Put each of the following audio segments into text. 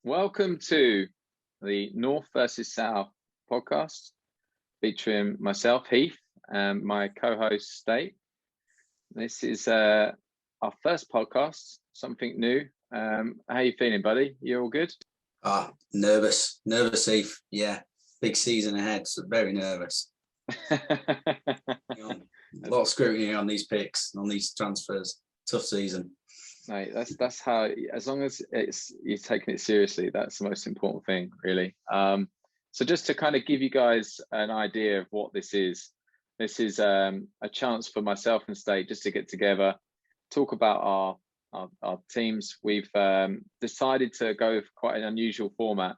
Welcome to the North versus South podcast featuring myself, Heath, and my co-host, State. This is our first podcast, something new. How are you feeling, buddy? You all good? Nervous, Heath. Yeah, big season ahead, so very nervous. A lot of scrutiny on these picks, on these transfers. Tough season. Mate, that's how. As long as you're taking it seriously, that's the most important thing, really. So just to kind of give you guys an idea of what this is a chance for myself and State just to get together, talk about our teams. We've decided to go for quite an unusual format,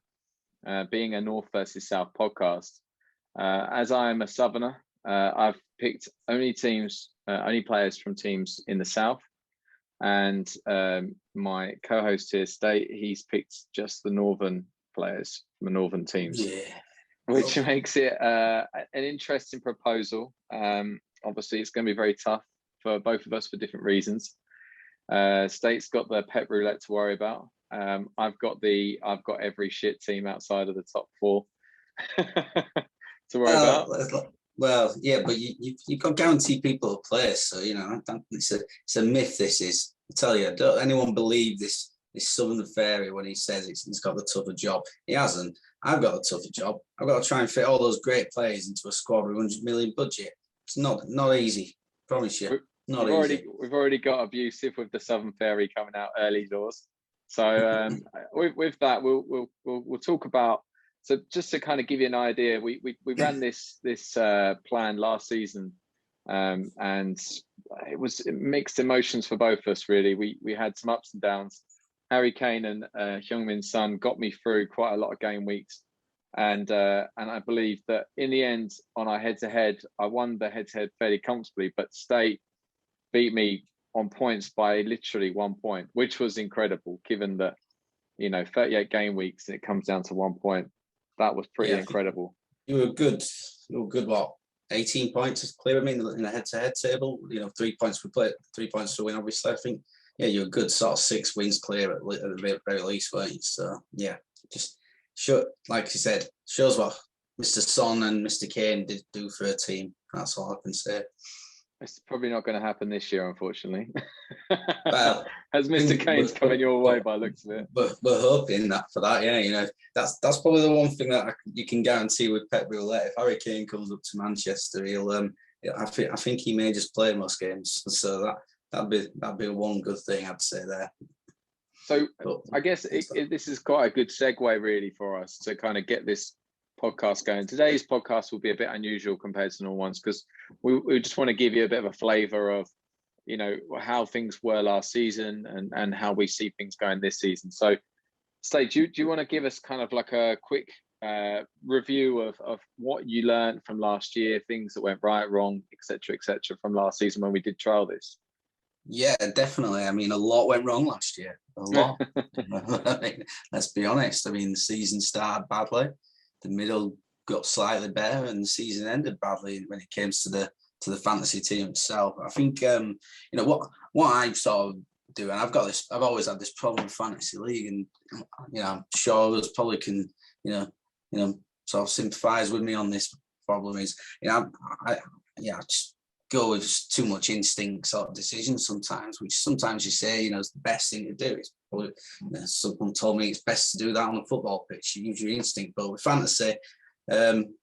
being a North versus South podcast. As I am a Southerner, I've picked only players from teams in the South. And my co-host here, State, he's picked just the northern players from the northern teams, which makes it an interesting proposal. Obviously, it's going to be very tough for both of us for different reasons. State's got the pep roulette to worry about. I've got every shit team outside of the top four to worry about. Well, yeah, but you've got guaranteed people to play, so it's a myth. This is. I tell you, don't anyone believe this Southern Fairy when he says he's got the tougher job. He hasn't. I've got a tougher job. I've got to try and fit all those great players into a squad with 100 million budget. It's not easy. Promise you, not easy. We've already got abusive with the Southern Fairy coming out early doors. So with that, we'll talk about. So just to kind of give you an idea, we ran this plan last season, and it was mixed emotions for both of us, really. We had some ups and downs. Harry Kane and Heung-min Son got me through quite a lot of game weeks, and I believe that in the end, on our head-to-head, I won the head-to-head fairly comfortably, but State beat me on points by literally 1 point, which was incredible, given that 38 game weeks and it comes down to 1 point. That was pretty incredible. You were good. What? 18 points clear of me in the head-to-head table. 3 points for play, 3 points to win. Obviously, I think you're a good sort of 6 wins clear at the very least, weren't you? So just like you said, shows what Mr. Son and Mr. Kane did do for a team. That's all I can say. It's probably not going to happen this year, unfortunately. Well, as Mr. Kane's coming your way by the looks of it. But we're hoping for that. That's probably the one thing that you can guarantee with Pep Roulette. If Harry Kane comes up to Manchester, he'll. I think he may just play most games. So that'd be one good thing I'd say there. So I guess this is quite a good segue really for us to kind of get this podcast going. Today's podcast will be a bit unusual compared to normal ones because we just want to give you a bit of a flavour of how things were last season and how we see things going this season. So Slade, do you want to give us kind of like a quick review of what you learned from last year, things that went right, wrong, etc., from last season when we did trial this? Yeah, definitely. I mean, a lot went wrong last year. A lot. I mean, let's be honest. I mean, the season started badly. The middle got slightly better, and the season ended badly when it came to the fantasy team itself. I think what I sort of do, and I've always had this problem with fantasy league, and I'm sure others probably can sort of sympathise with me on this problem. Is I just go with too much instinct sort of decisions sometimes, which sometimes you say is the best thing to do. It's probably, someone told me it's best to do that on a football pitch. You use your instinct, but with fantasy,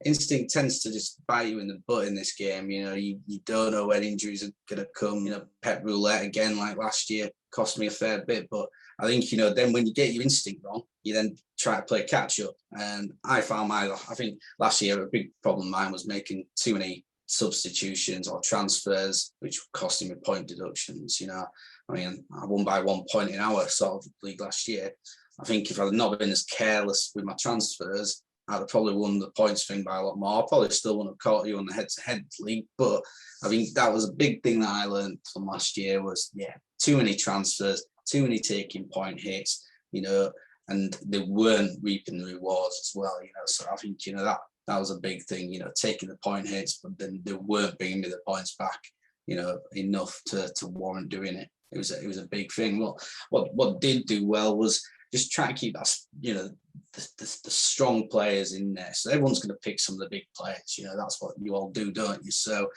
instinct tends to just bite you in the butt in this game. You don't know when injuries are going to come. Pep Roulette again, like last year, cost me a fair bit. But I think then when you get your instinct wrong, you then try to play catch up. And I think last year a big problem of mine was making too many substitutions or transfers, which were costing me point deductions. I mean, I won by 1 point in our sort of league last year. I think if I'd not been as careless with my transfers, I'd have probably won the points thing by a lot more. I probably still wouldn't have caught you on the head-to-head league, but I think that was a big thing that I learned from last year was, too many transfers, too many taking point hits, and they weren't reaping the rewards as well, So I think, that was a big thing, taking the point hits, but then they weren't bringing me the points back, enough to warrant doing it. It was a big thing. What did do well was just try to keep that, the strong players in there. So everyone's going to pick some of the big players. That's what you all do, don't you? So,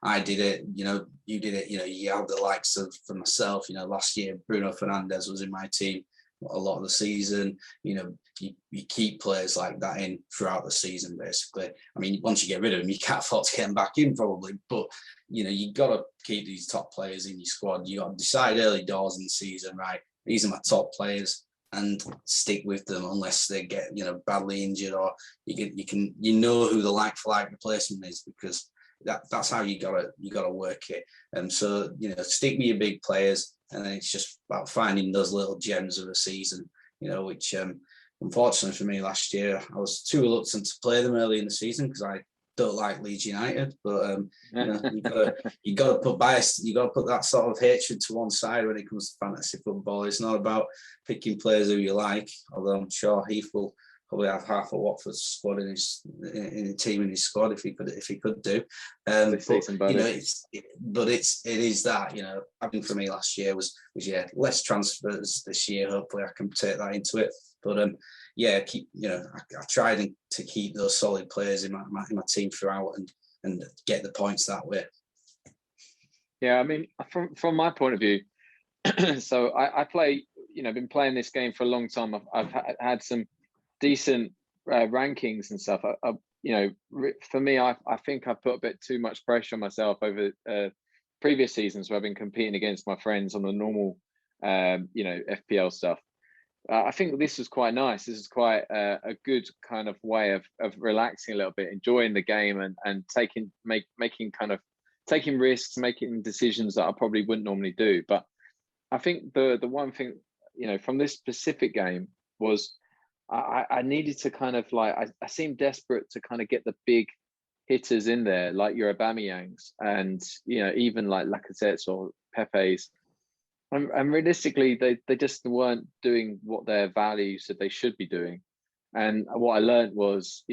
I did it, you did it, you have the likes of, for myself, last year, Bruno Fernandes was in my team a lot of the season. You keep players like that in throughout the season, basically. I mean, once you get rid of them, you can't afford to get them back in probably, but you got to keep these top players in your squad. You got to decide early doors in the season, right? These are my top players, and stick with them unless they get badly injured, or you can who the like for like replacement is, because that's how you gotta work it. And so stick with your big players, and then it's just about finding those little gems of a season, which unfortunately for me last year, I was too reluctant to play them early in the season because I don't like Leeds United. But you got to put bias, you got to put that sort of hatred to one side when it comes to fantasy football. It's not about picking players who you like, although I'm sure Heath will probably have half a Watford's squad in his team in his squad if he could do. But it is that having for me last year was less transfers this year. Hopefully I can take that into it. But I tried to keep those solid players in my team throughout and get the points that way. Yeah, I mean, from my point of view, so I play, been playing this game for a long time. I've had some decent rankings and stuff. For me, I think I put a bit too much pressure on myself over previous seasons where I've been competing against my friends on the normal, FPL stuff. I think this was quite nice. This is quite a good kind of way of relaxing a little bit, enjoying the game, and taking risks, making decisions that I probably wouldn't normally do. But I think the one thing, from this specific game was I needed to kind of I seemed desperate to kind of get the big hitters in there, like your Aubameyangs and even like Lacazette's or Pepe's. And realistically, they just weren't doing what their value said they should be doing. And what I learned was,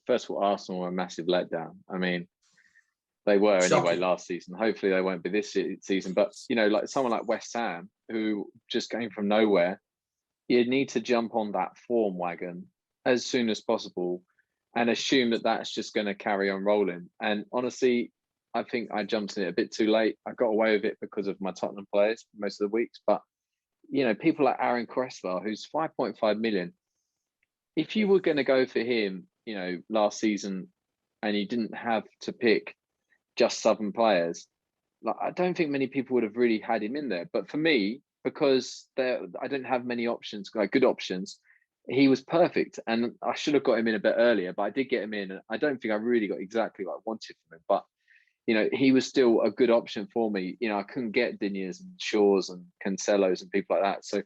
first of all, Arsenal were a massive letdown. I mean, they were anyway last season. Hopefully they won't be this season. But, like someone like West Ham, who just came from nowhere, you need to jump on that form wagon as soon as possible and assume that that's just going to carry on rolling. And honestly, I think I jumped in it a bit too late. I got away with it because of my Tottenham players most of the weeks. But, people like Aaron Cresswell, who's 5.5 million, if you were going to go for him, last season, and you didn't have to pick just Southern players, I don't think many people would have really had him in there. But for me, because I didn't have many options, like good options, he was perfect. And I should have got him in a bit earlier, but I did get him in. And I don't think I really got exactly what I wanted from him. But he was still a good option for me. I couldn't get Diniers and Shaws and Cancelos and people like that. So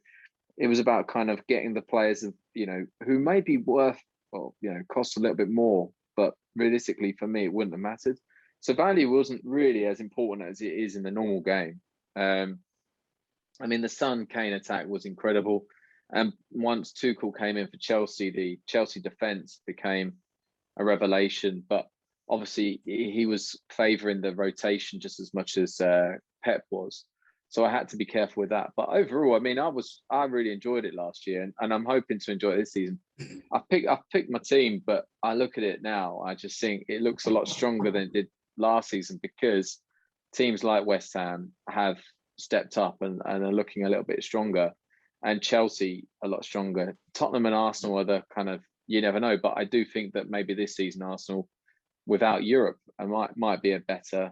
it was about kind of getting the players of, who may be worth, cost a little bit more, but realistically for me, it wouldn't have mattered. So value wasn't really as important as it is in the normal game. I mean, the Son Kane attack was incredible. And once Tuchel came in for Chelsea, the Chelsea defence became a revelation. But obviously, he was favouring the rotation just as much as Pep was. So I had to be careful with that. But overall, I mean, I really enjoyed it last year, and I'm hoping to enjoy it this season. I've picked my team, but I look at it now, I just think it looks a lot stronger than it did last season, because teams like West Ham have stepped up and are looking a little bit stronger, and Chelsea a lot stronger. Tottenham and Arsenal are the kind of, you never know, but I do think that maybe this season Arsenal without Europe might be a better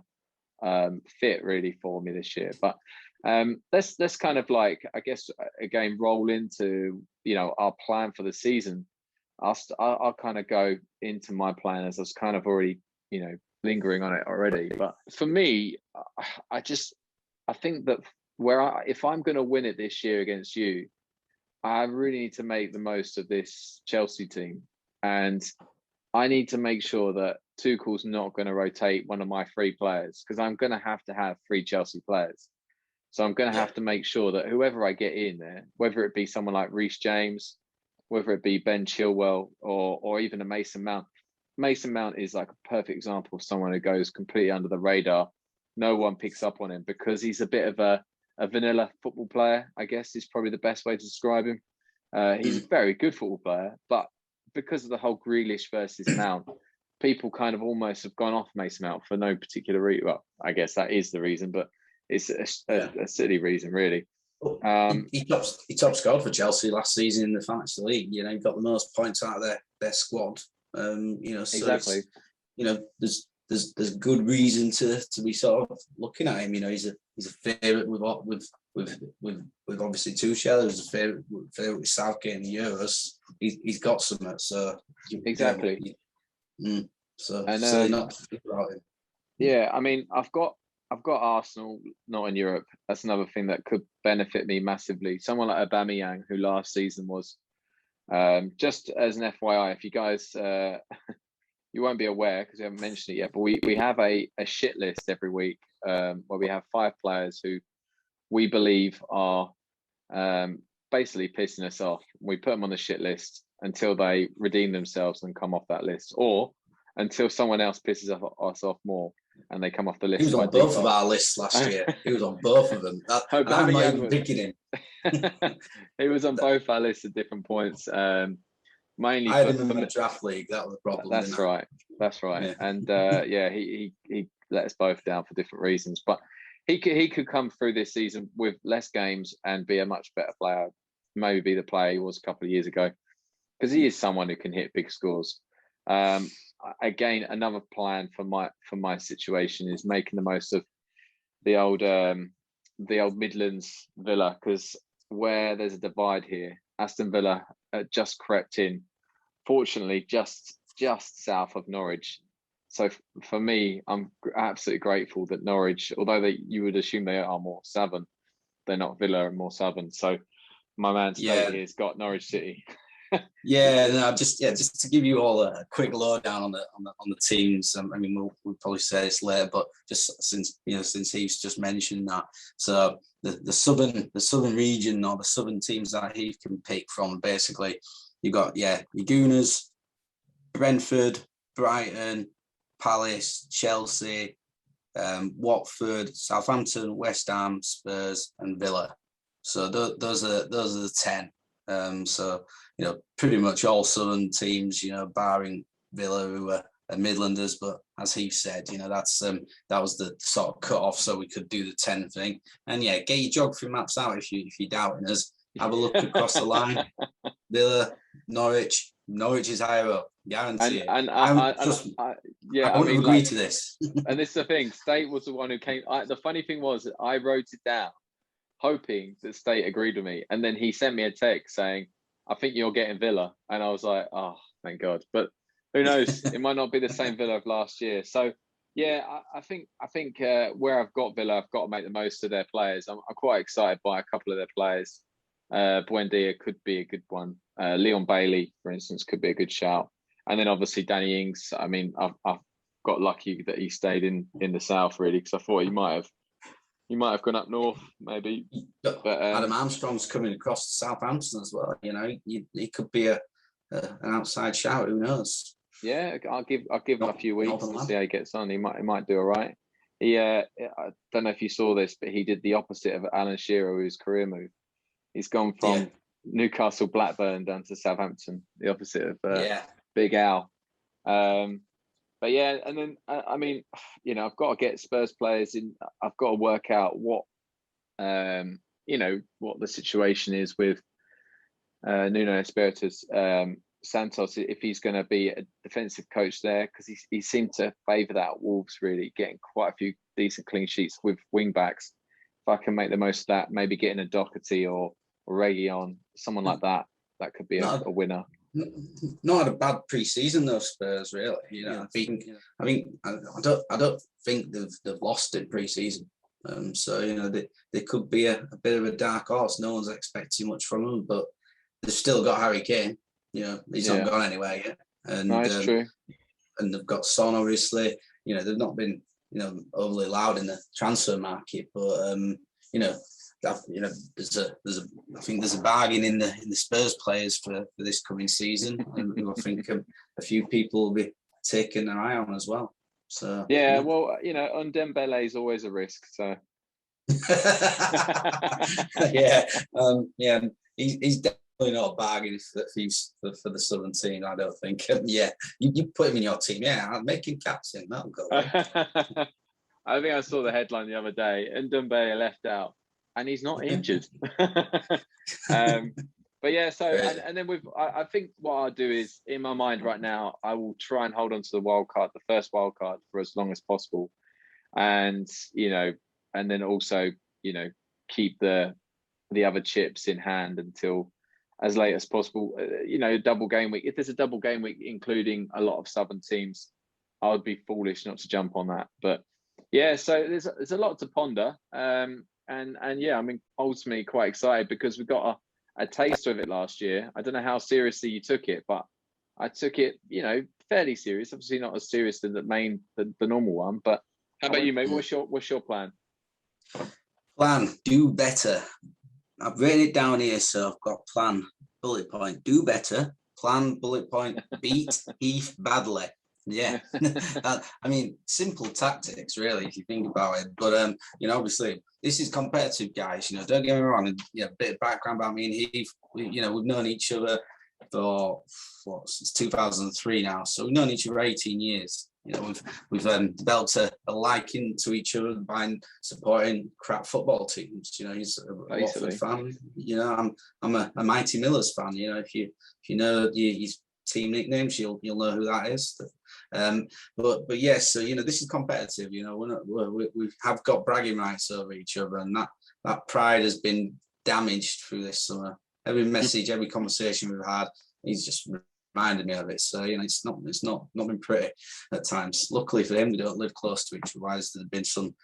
fit really for me this year. But let's kind of I guess again roll into our plan for the season. I'll kind of go into my plan, as I was kind of already lingering on it already. But for me, I think that if I'm going to win it this year against you, I really need to make the most of this Chelsea team, and I need to make sure that Tuchel's not going to rotate one of my three players, because I'm going to have 3 Chelsea players. So I'm going to have to make sure that whoever I get in there, whether it be someone like Reece James, whether it be Ben Chilwell, or even a Mason Mount. Mason Mount is like a perfect example of someone who goes completely under the radar. No one picks up on him because he's a bit of a a vanilla football player, I guess is probably the best way to describe him. He's a very good football player, but because of the whole Grealish versus Mount, people kind of almost have gone off Mason Mount for no particular reason. Well, I guess that is the reason, but it's a silly reason, really. He top scored for Chelsea last season in the Fantasy League. You know, he got the most points out of their squad. You know, so exactly. You know, there's good reason to be sort of looking at him. You know, he's a favourite with obviously Tuchel. He's a favourite with Southgate in the Euros. He's got something. So exactly. So and not about him. Yeah, I mean, I've got Arsenal not in Europe. That's another thing that could benefit me massively. Someone like Aubameyang, who last season was, just as an FYI, if you guys, you won't be aware because we haven't mentioned it yet, but we have a shit list every week where we have 5 players who we believe are basically pissing us off. We put them on the shit list until they redeem themselves and come off that list, or until someone else pisses us off more and they come off the list. He was on both of our lists last year. He was on both of them. I'm not even picking him. He was on both our lists at different points. Mainly I had him in the draft league. That was the problem. That's right. Yeah. And he let us both down for different reasons. But he could come through this season with less games and be a much better player. Maybe be the player he was a couple of years ago, because he is someone who can hit big scores. Again, another plan for my situation is making the most of the old Midlands Villa, because where there's a divide here, Aston Villa just crept in, fortunately just south of Norwich. So for me, I'm absolutely grateful that Norwich, although you would assume they are more southern, they're not Villa and more southern. So my man State here's got Norwich City. Just to give you all a quick lowdown on the teams. I mean, we'll probably say this later, but just since Heath's just mentioned that, so the southern region, or the southern teams that Heath can pick from, basically, you got your Gooners, Brentford, Brighton, Palace, Chelsea, Watford, Southampton, West Ham, Spurs, and Villa. So those are the 10. So, you know, pretty much all southern teams, you know, barring Villa, who are Midlanders. But as he said, you know, that was the sort of cut off so we could do the 10 thing. And yeah, get your geography maps out if you're doubting us. Have a look across the line. Villa, Norwich is higher up, guarantee it. I wouldn't agree to this. And this is the thing, State was the one who came. The funny thing was, I wrote it down hoping that State agreed with me, and then he sent me a text saying, I think you're getting Villa, and I was like, oh, thank God. But who knows, it might not be the same Villa of last year. So yeah, I think where I've got Villa, I've got to make the most of their players. I'm quite excited by a couple of their players. Buendia could be a good one. Leon Bailey, for instance, could be a good shout. And then obviously Danny Ings. I mean, I've got lucky that he stayed in the south, really, because I thought he might have gone up north, maybe. But Adam Armstrong's coming across to Southampton as well. You know, he could be an outside shout. Who knows? Yeah, I'll give him a few weeks to see how he gets on. He might do all right. I don't know if you saw this, but he did the opposite of Alan Shearer with his career move. He's gone from Newcastle, Blackburn down to Southampton, the opposite of Big Al. But yeah, and then I mean, you know, I've got to get Spurs players in. I've got to work out what the situation is with Nuno Espirito's Santos, if he's going to be a defensive coach there, because he seemed to favour that at Wolves, really getting quite a few decent clean sheets with wing backs. If I can make the most of that, maybe getting a Doherty or Reguilon, someone like that could be a winner. Not had a bad pre-season though, Spurs, really. You know, I don't think they've lost in pre-season. So you know, they could be a bit of a dark horse. No one's expecting much from them, but they've still got Harry Kane. You know, he's not gone anywhere yet. And that's true. And they've got Son, obviously. You know, they've not been overly loud in the transfer market, but I think there's a bargain in the Spurs players for this coming season, and I think a few people will be taking their eye on as well. So well, Dembele is always a risk. So Yeah, yeah. He's definitely not a bargain for the Southern team. I don't think. Yeah, you put him in your team. Yeah, I'll make him captain. That'll go. I think I saw the headline the other day, and Ndombele left out, and he's not injured. But yeah, so and then I think what I'll do is, in my mind right now, I will try and hold on to the wild card, the first wild card, for as long as possible, and and then also keep the other chips in hand until as late as possible. Double game week. If there's a double game week including a lot of Southern teams, I would be foolish not to jump on that. But yeah, so there's a lot to ponder, and yeah, I mean, ultimately quite excited because we got a taste of it last year. I don't know how seriously you took it, but I took it, fairly serious. Obviously not as serious as the normal one. But how about you, mate? What's your plan? Plan, do better. I've written it down here, so I've got plan, bullet point, do better, plan, bullet point, beat Heath badly. Yeah, I mean, simple tactics, really, if you think about it. But obviously, this is competitive, guys. Don't get me wrong. And a bit of background about me and Heath. We've known each other for since 2003 now, so we've known each other 18 years. We've developed a liking to each other by supporting crap football teams. He's a Watford fan. I'm a Mighty Millers fan. If you know his team nicknames, you'll know who that is. But yes, so this is competitive. We have got bragging rights over each other, and that pride has been damaged through this summer. Every message, every conversation we've had, he's just reminded me of it. So it's not been pretty at times. Luckily for him, we don't live close to each other. Otherwise, there'd been some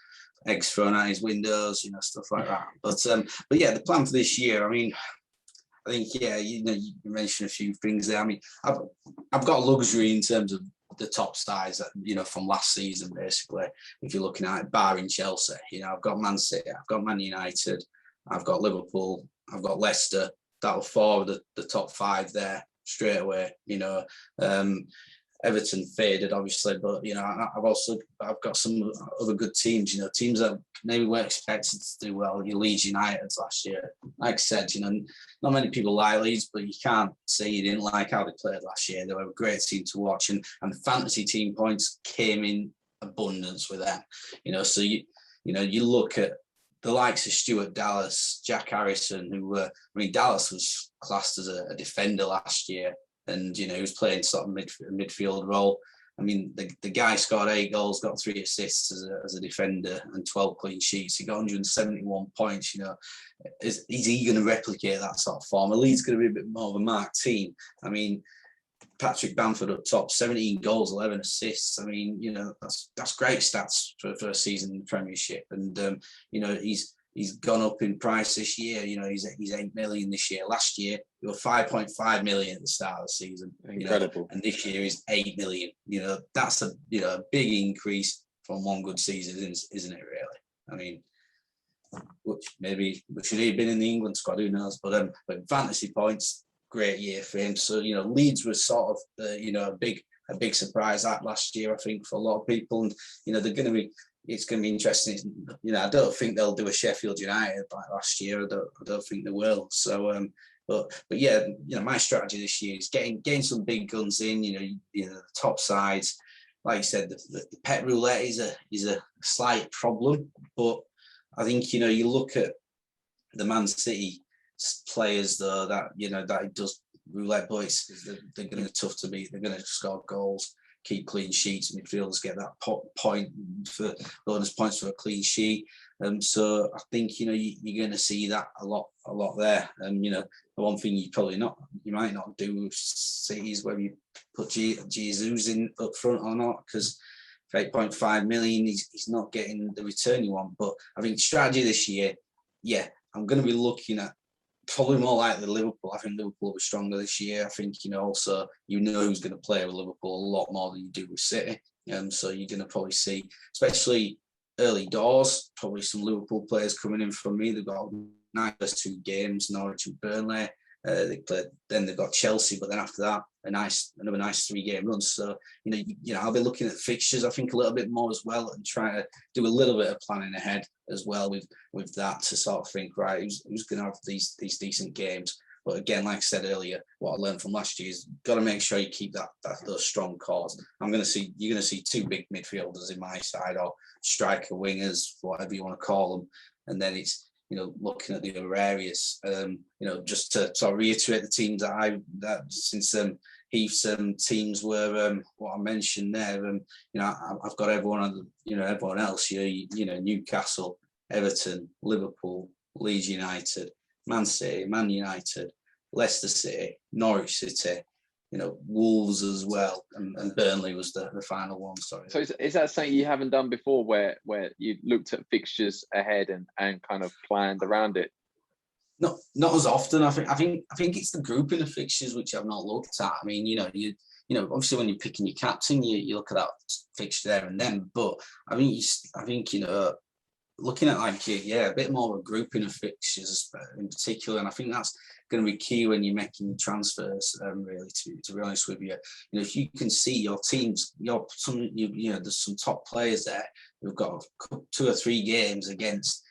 eggs thrown out his windows, stuff like that. But yeah, the plan for this year. I mean, I think you mentioned a few things there. I mean, I've got luxury in terms of the top sides that, from last season, basically. If you're looking at it, barring Chelsea, I've got Man City, I've got Man United, I've got Liverpool, I've got Leicester. That'll forward the top five there straight away. Everton faded, obviously, but I've got some other good teams. Teams that maybe weren't expected to do well. Your Leeds United last year, like I said, not many people like Leeds, but you can't say you didn't like how they played last year. They were a great team to watch, and fantasy team points came in abundance with them. So you look at the likes of Stuart Dallas, Jack Harrison, Dallas was classed as a defender last year. And, he was playing sort of midfield role. I mean, the guy scored 8 goals, got 3 assists as a defender and 12 clean sheets. He got 171 points, Is he going to replicate that sort of form? Leeds going to be a bit more of a marked team. I mean, Patrick Bamford up top, 17 goals, 11 assists. I mean, that's great stats for a season in the Premiership. And, he's gone up in price this year. He's 8 million this year. Last year, he was 5.5 million at the start of the season. Incredible. And this year is 8 million. That's a big increase from one good season, isn't it? Really? I mean, which maybe should he have been in the England squad? Who knows? But fantasy points, great year for him. So Leeds was sort of a big surprise that last year, I think, for a lot of people. And they're going to be. It's going to be interesting. I don't think they'll do a Sheffield United like last year. I don't think they will. So, but yeah, my strategy this year is getting some big guns in. The top sides, like you said, the pet roulette is a slight problem. But I think you look at the Man City players though that that it does roulette, but they're going to be tough to beat. They're going to score goals, keep clean sheets. Midfielders get that point for bonus points for a clean sheet. So I think you're going to see that a lot there. And the one thing you might not do with City is whether you put Jesus in up front or not, because for 8.5 million he's not getting the return you want. But I think strategy this year, I'm going to be looking at probably more likely Liverpool. I think Liverpool will be stronger this year. I think, also, who's going to play with Liverpool a lot more than you do with City. So you're going to probably see, especially early doors, probably some Liverpool players coming in from me. They've got nice 2 games, Norwich and Burnley. Then they've got Chelsea, but then after that, another nice 3-game run. So I'll be looking at fixtures, I think, a little bit more as well, and try to do a little bit of planning ahead as well with that, to sort of think, right, who's going to have these decent games. But again, like I said earlier, what I learned from last year is got to make sure you keep those strong cores. You're going to see 2 big midfielders in my side, or striker wingers, whatever you want to call them, and then it's looking at the other areas. Just to sort of reiterate the teams that since Heath's teams were what I mentioned there, I've got everyone else here. Newcastle, Everton, Liverpool, Leeds United, Man City, Man United, Leicester City, Norwich City, Wolves as well, and Burnley was the final one. Sorry. So is that something you haven't done before, where you looked at fixtures ahead and kind of planned around it? Not as often. I think it's the grouping of fixtures which I've not looked at. I mean, obviously when you're picking your captain, you look at that fixture there and then. But I think looking at a bit more of a grouping of fixtures in particular, and I think that's going to be key when you're making transfers. Really, to be honest with you, if you can see your teams, there's some top players there who've got 2 or 3 games against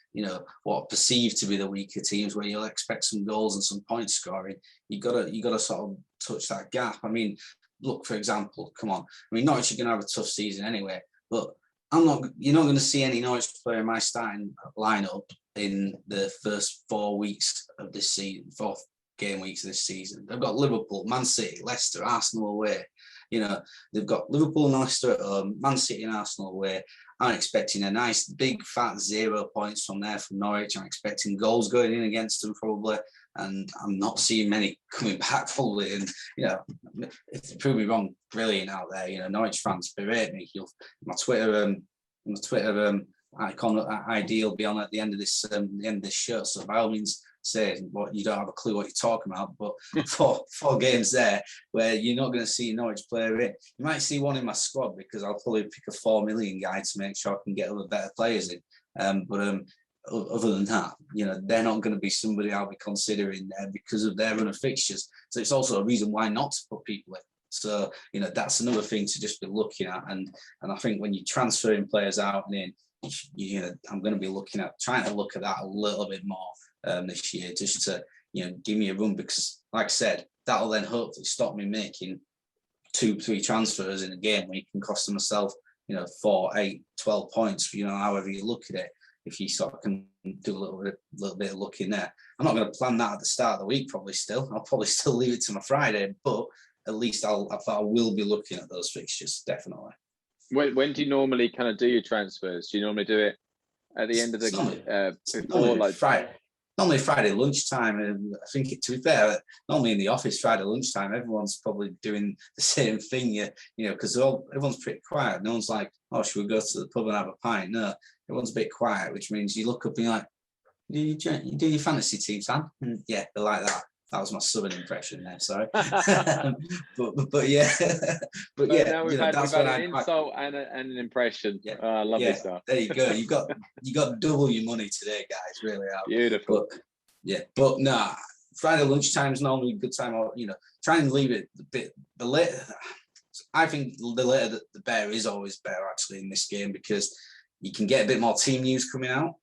what are perceived to be the weaker teams, where you'll expect some goals and some point scoring. You gotta sort of touch that gap. I mean, look, for example, come on. I mean, Norwich are going to have a tough season anyway, but you're not going to see any Norwich player in my starting lineup in the first 4 weeks of this season, 4 game weeks of this season. They've got Liverpool, Man City, Leicester, Arsenal away. They've got Liverpool and Leicester at home, Man City and Arsenal away. I'm expecting a nice big fat 0 points from Norwich. I'm expecting goals going in against them probably, and I'm not seeing many coming back probably. And if they prove me wrong, brilliant out there. Norwich fans berate me. My Twitter icon ID will be on at the end of this show. So by all means, say what you don't have a clue what you're talking about. But four games there where you're not going to see a Norwich player in. You might see one in my squad, because I'll probably pick a 4 million guy to make sure I can get other better players in. But other than that, they're not going to be somebody I'll be considering there because of their run of fixtures. So it's also a reason why not to put people in. So that's another thing to just be looking at. And I think when you're transferring players out and in, I'm going to be trying to look at that a little bit more this year, just to give me a run, because like I said, that'll then hopefully stop me making 2-3 transfers in a game where you can cost myself 4, 8, 12 points, however you look at it. If you sort of can do a little bit of looking there. I'm not going to plan that at the start of the week. I'll probably still leave it to my Friday, but at least I will be looking at those fixtures, definitely. When do you normally kind of do your transfers? Do you normally do it at the end of the before Friday? Normally Friday lunchtime. And I think, to be fair, normally in the office Friday lunchtime, everyone's probably doing the same thing, because everyone's pretty quiet. No one's like, oh, should we go to the pub and have a pint? No, everyone's a bit quiet, which means you look up and you're like, you do your fantasy team, Sam? And yeah, they're like that. That was my southern impression there, sorry. but yeah, now we've had an insult and an impression. Yeah, lovely stuff. There you go. You got double your money today, guys. Really are. Beautiful. But nah, Friday lunchtime is normally a good time. Or try and leave it a bit the later. I think the later the better is always better actually in this game, because you can get a bit more team news coming out.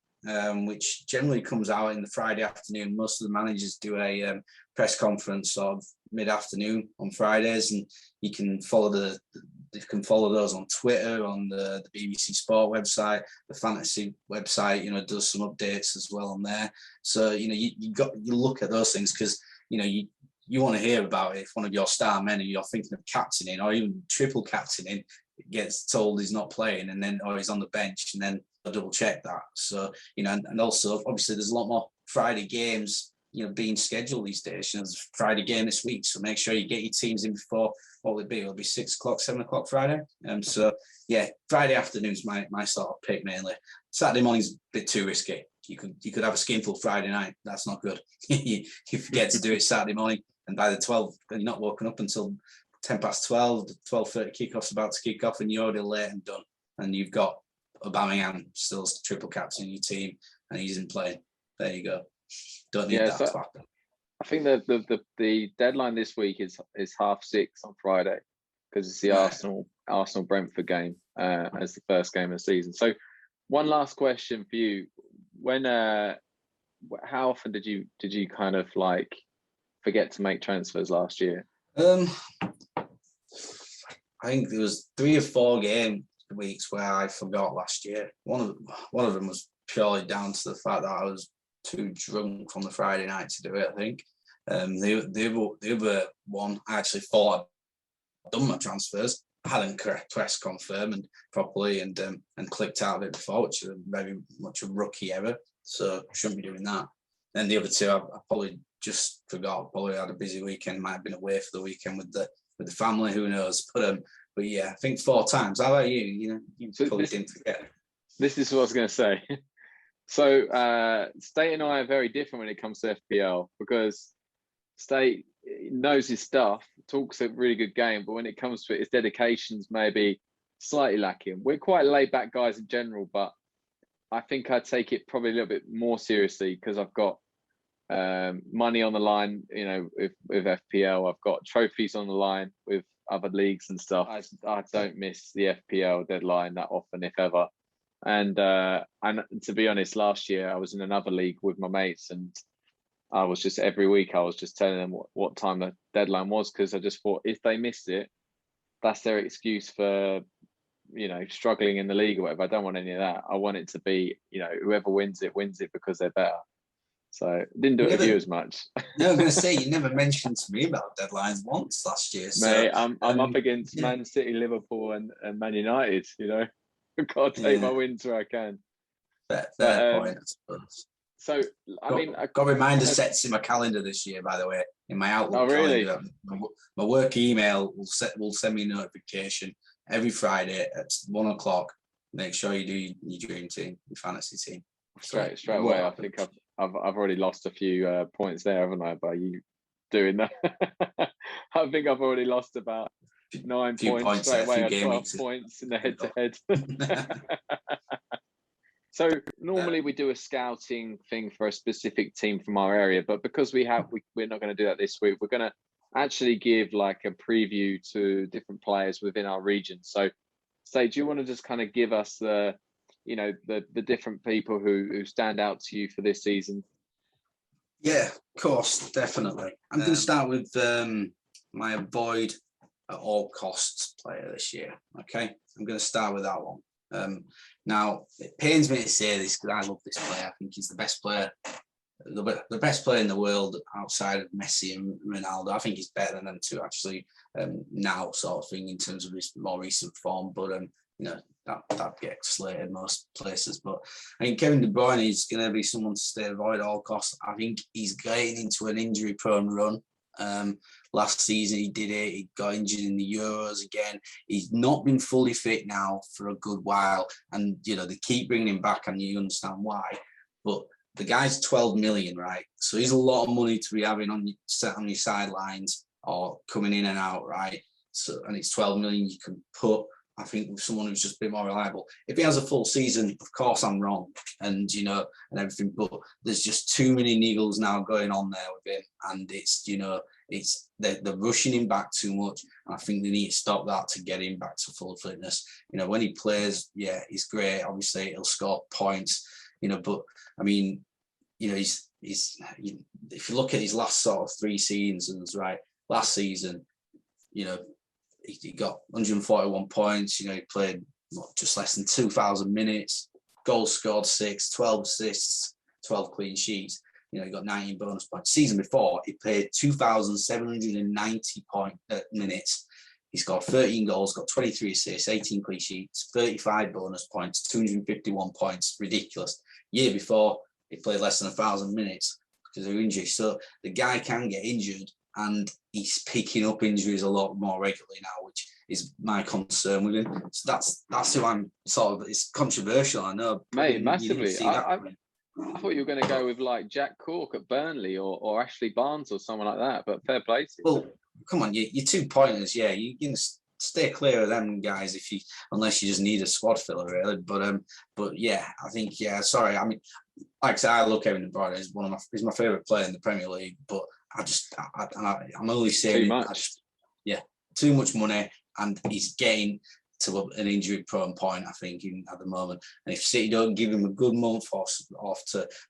Which generally comes out in the Friday afternoon. Most of the managers do a press conference sort of mid-afternoon on Fridays, and you can follow those on Twitter, on the BBC Sport website, the fantasy website. Does some updates as well on there. So you look at those things, because you want to hear about it if one of your star men who you're thinking of captaining or even triple captaining gets told he's not playing, and then or he's on the bench, and then I'll double check that. So and also obviously there's a lot more Friday games being scheduled these days. There's a Friday game this week, so make sure you get your teams in before, what will it be? It'll be 6 o'clock, 7 o'clock Friday. So yeah, Friday afternoon's my sort of pick mainly. Saturday morning's a bit too risky. You could have a skinful Friday night. That's not good. You forget to do it Saturday morning, and by the 12, you're not woken up until 10 past 12, the 12:30 kickoff's about to kick off, and you're already late and done. And you've got Aubameyang still triple captain in your team, and he isn't playing. There you go. Don't need that to happen. I think the deadline this week is 6:30 on Friday, because it's the Right. Arsenal Brentford game as the first game of the season. So, one last question for you: when how often did you kind of like forget to make transfers last year? I think there was 3 or 4 game weeks where I forgot last year. One of them was purely down to the fact that I was too drunk from the Friday night to do it, I think. The other one, I actually thought I'd done my transfers. I hadn't pressed confirm and properly and clicked out of it before, which is very much a rookie error. So shouldn't be doing that. Then the other 2, I probably just forgot. Probably had a busy weekend. Might have been away for the weekend with the family. Who knows? But yeah, I think 4 times. How about you? You probably didn't forget. This is what I was going to say. So State and I are very different when it comes to FPL, because State knows his stuff, talks a really good game, but when it comes to it, his dedication's maybe slightly lacking. We're quite laid back guys in general, but I think I take it probably a little bit more seriously because I've got money on the line, with FPL. I've got trophies on the line with other leagues and stuff. I don't miss the FPL deadline that often, if ever. And to be honest, last year I was in another league with my mates, and I was just every week I was just telling them what time the deadline was, because I just thought if they missed it, that's their excuse for struggling in the league or whatever. I don't want any of that. I want it to be whoever wins it because they're better. So didn't do it with you as much. No, I'm going to say, you never mentioned to me about deadlines once last year. So, mate, I'm up against Man City, Liverpool, and Man United. I've got to take my wins where I can. Fair point, I suppose. So I mean, got reminders set in my calendar this year, by the way, in my Outlook calendar. My work email will send me a notification every Friday at 1:00. Make sure you do your dream team, your fantasy team. Straight away. I think I've already lost a few points there, haven't I, by you doing that? I think I've already lost about 9 points straight away, 12 points in the head-to-head. So normally we do a scouting thing for a specific team from our area, but because we're not going to do that this week. We're going to actually give like a preview to different players within our region. So, do you want to just kind of give us the different people who stand out to you for this season? Yeah, of course, definitely. I'm going to start with my avoid at all costs player this year. Okay, I'm going to start with that one. Now, it pains me to say this because I love this player. I think he's the best player, the best player in the world outside of Messi and Ronaldo. I think he's better than them two actually now, sort of thing, in terms of his more recent form. But that gets slated most places. But I think Kevin De Bruyne is going to be someone to stay avoid at all costs. I think he's getting into an injury-prone run. Last season he did it. He got injured in the Euros again. He's not been fully fit now for a good while, and they keep bringing him back, and you understand why. But the guy's 12 million, right? So he's a lot of money to be having on your sidelines or coming in and out, right? So, and it's 12 million you can put, I think, with someone who's just a bit more reliable. If he has a full season, of course I'm wrong, and and everything. But there's just too many niggles now going on there with him, and it's they're rushing him back too much. And I think they need to stop that to get him back to full fitness. When he plays, yeah, he's great. Obviously, he'll score points. But I mean, he's if you look at his last sort of 3 seasons, right? Last season, he got 141 points. He played just less than 2,000 minutes. Goals scored 6, 12 assists, 12 clean sheets. He got 19 bonus points. Season before, he played 2,790 minutes. He scored 13 goals, got 23 assists, 18 clean sheets, 35 bonus points, 251 points. Ridiculous. Year before, he played less than 1,000 minutes because of injury. So the guy can get injured, and he's picking up injuries a lot more regularly now, which is my concern with him. So that's who I'm sort of. It's controversial, I know, mate, massively. I thought you were going to go with like Jack Cork at Burnley or Ashley Barnes or someone like that, but fair play to you. Well, come on, your 2 pointers, yeah, you can stay clear of them guys unless you just need a squad filler, really. But yeah, I think, yeah, sorry. I mean, like I said, I love Kevin De Bruyne. He's my favourite player in the Premier League, but I'm only saying too much. Too much money, and he's getting to an injury-prone point, I think, at the moment. And if City don't give him a good month off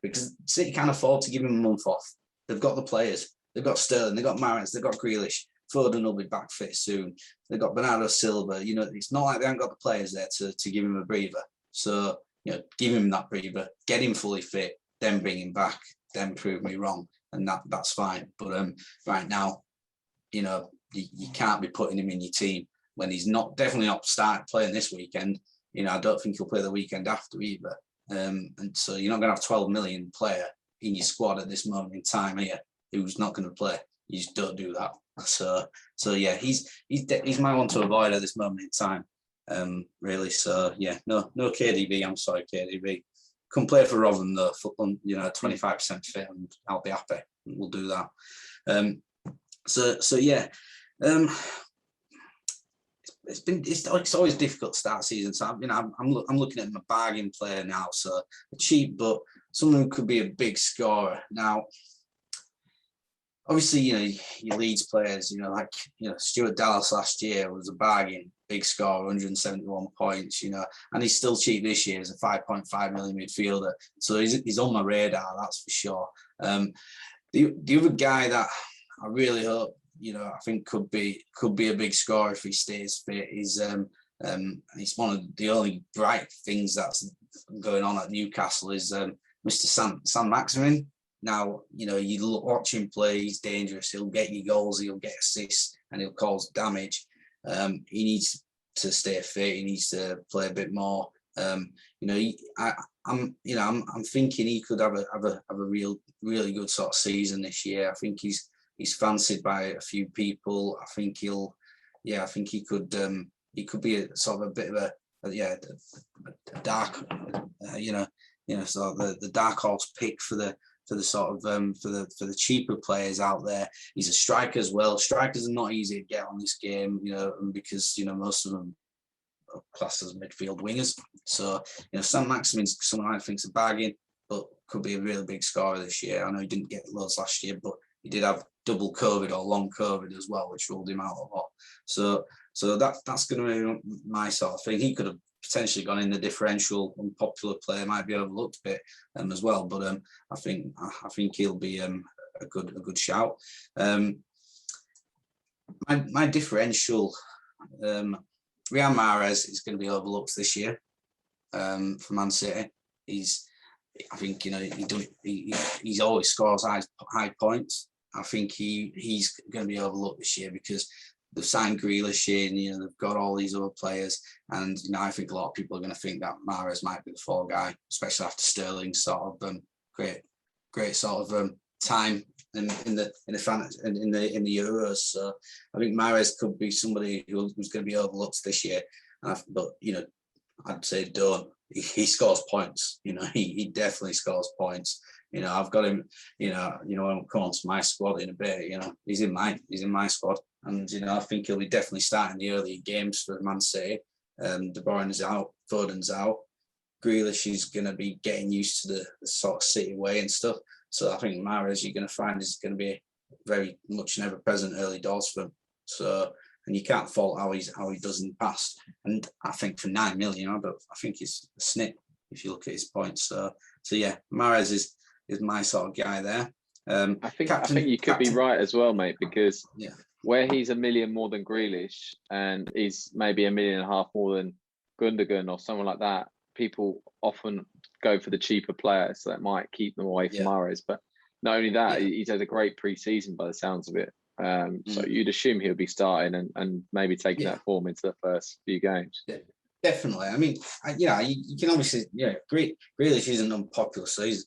because City can't afford to give him a month off. They've got the players. They've got Sterling. They've got Mahrez. They've got Grealish. Foden will be back fit soon. They've got Bernardo Silva. It's not like they haven't got the players there to give him a breather. So, give him that breather, get him fully fit, then bring him back, then prove me wrong. And that's fine. But right now, you can't be putting him in your team when he's definitely not starting playing this weekend. I don't think he'll play the weekend after either. And so you're not going to have 12 million player in your squad at this moment in time here who's not going to play. You just don't do that. So yeah, he's my one to avoid at this moment in time. Really. So yeah, no KDB. I'm sorry, KDB. Come play for Rotherham though. 25% fit, and I'll be happy. We'll do that. So yeah. It's always difficult to start season. So I'm looking at my bargain player now. So cheap, but someone who could be a big scorer. Now, obviously, your Leeds players, Stuart Dallas last year was a bargain, big score, 171 points, and he's still cheap this year as a 5.5 million midfielder. So he's on my radar, that's for sure. The other guy that I really hope, I think could be a big scorer if he stays fit is it's one of the only bright things that's going on at Newcastle is Mr. Sam Maximin. Now, you watch him play, he's dangerous. He'll get you goals, he'll get assists, and he'll cause damage. He needs to stay fit. He needs to play a bit more. I'm thinking he could have a really good sort of season this year. I think he's fancied by a few people. I think he could be a sort of a bit of a dark, sort of the dark horse pick for the sort of for the cheaper players out there. He's a striker as well. Strikers are not easy to get on this game, because most of them are classed as midfield wingers. So Sam Maximin's someone I think's a bargain, but could be a really big scorer this year. I know he didn't get loads last year, but he did have double COVID or long COVID as well, which ruled him out a lot. So that's going to be my sort of thing. He could have potentially gone in the differential. Unpopular player might be overlooked a bit as well, but I think he'll be a good shout. My differential, Riyad Mahrez is going to be overlooked this year for Man City. I think he always scores high points. I think he's going to be overlooked this year because they've signed Grealish in, they've got all these other players, and I think a lot of people are going to think that Mahrez might be the fall guy, especially after Sterling's sort of great sort of time in the Euros. So I think Mahrez could be somebody who's going to be overlooked this year. But I'd say don't. He scores points. He definitely scores points. I've got him. I'll come on to my squad in a bit. He's in my squad, and I think he'll be definitely starting the early games for Man City. De Bruyne's out, Foden's out. Grealish is going to be getting used to the sort of City way and stuff. So I think Mahrez, you're going to find, is going to be very much an ever-present early doors for him. So, and you can't fault how he does in the past. And I think for 9 million, I think he's a snip if you look at his points. So yeah, Mahrez is my sort of guy there. I think you could be right as well, mate, because where he's 1 million more than Grealish and he's maybe 1.5 million more than Gundogan or someone like that, people often go for the cheaper player, so that might keep them away from Mahrez. But not only that, he's had a great pre-season by the sounds of it. So you'd assume he'll be starting and maybe taking that form into the first few games. Yeah, definitely. I mean, you can obviously, Grealish isn't unpopular, so he's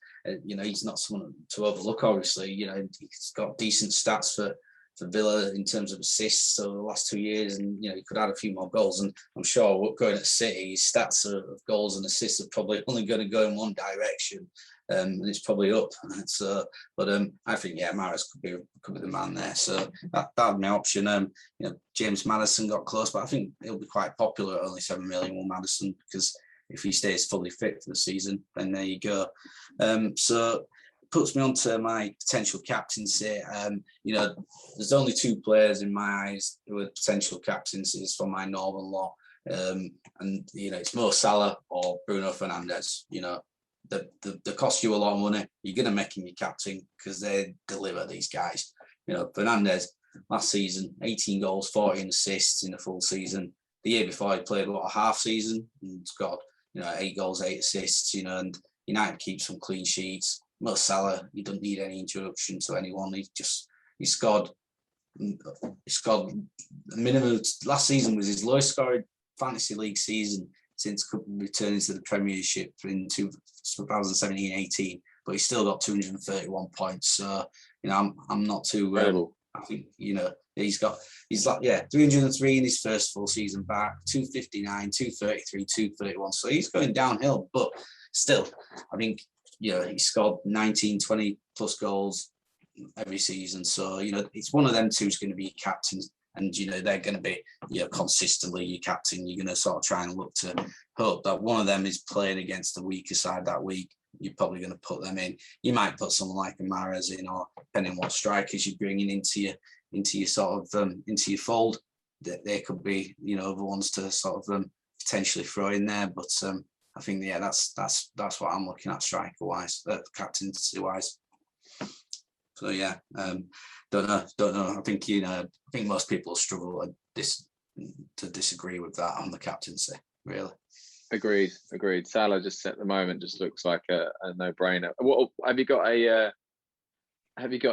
not someone to overlook. Obviously, he's got decent stats for Villa in terms of assists over the last 2 years, and he could add a few more goals. And I'm sure going at City, his stats of goals and assists are probably only going to go in one direction, and it's probably up. So, but I think Mahrez could be the man there. So that'd be my option. James Maddison got close, but I think he'll be quite popular at only 7 million. Will Maddison, because if he stays fully fit for the season, then there you go. So puts me onto my potential captaincy. There's only 2 players in my eyes who are potential captaincies for my Northern lot. It's Mo Salah or Bruno Fernandes. They cost you a lot of money. You're going to make him your captain because they deliver, these guys. Fernandes, last season, 18 goals, 14 assists in a full season. The year before, he played a half season and got 8 goals, 8 assists. And United keep some clean sheets. Mo Salah, you don't need any introduction to anyone. He scored a minimum. Last season was his lowest scoring fantasy league season since returning to the Premiership in 2017-18. But he's still got 231 points. So I'm not too. I think he's 303 in his first full season back, 259, 233, 231. So he's going downhill, but still, I think he scored 19, 20 plus goals every season. So it's one of them two is going to be captains, and they're going to be consistently your captain. You're going to sort of try and look to hope that one of them is playing against the weaker side that week. You're probably going to put them in. You might put someone like a Mahrez in, or depending on what strikers you're bringing into your sort of into your fold. That there could be other ones to sort of potentially throw in there. But I think that's what I'm looking at striker wise, captaincy wise. So don't know. I think most people struggle to disagree with that on the captaincy. Really. Agreed. Salah just at the moment just looks like a no-brainer. What have you got a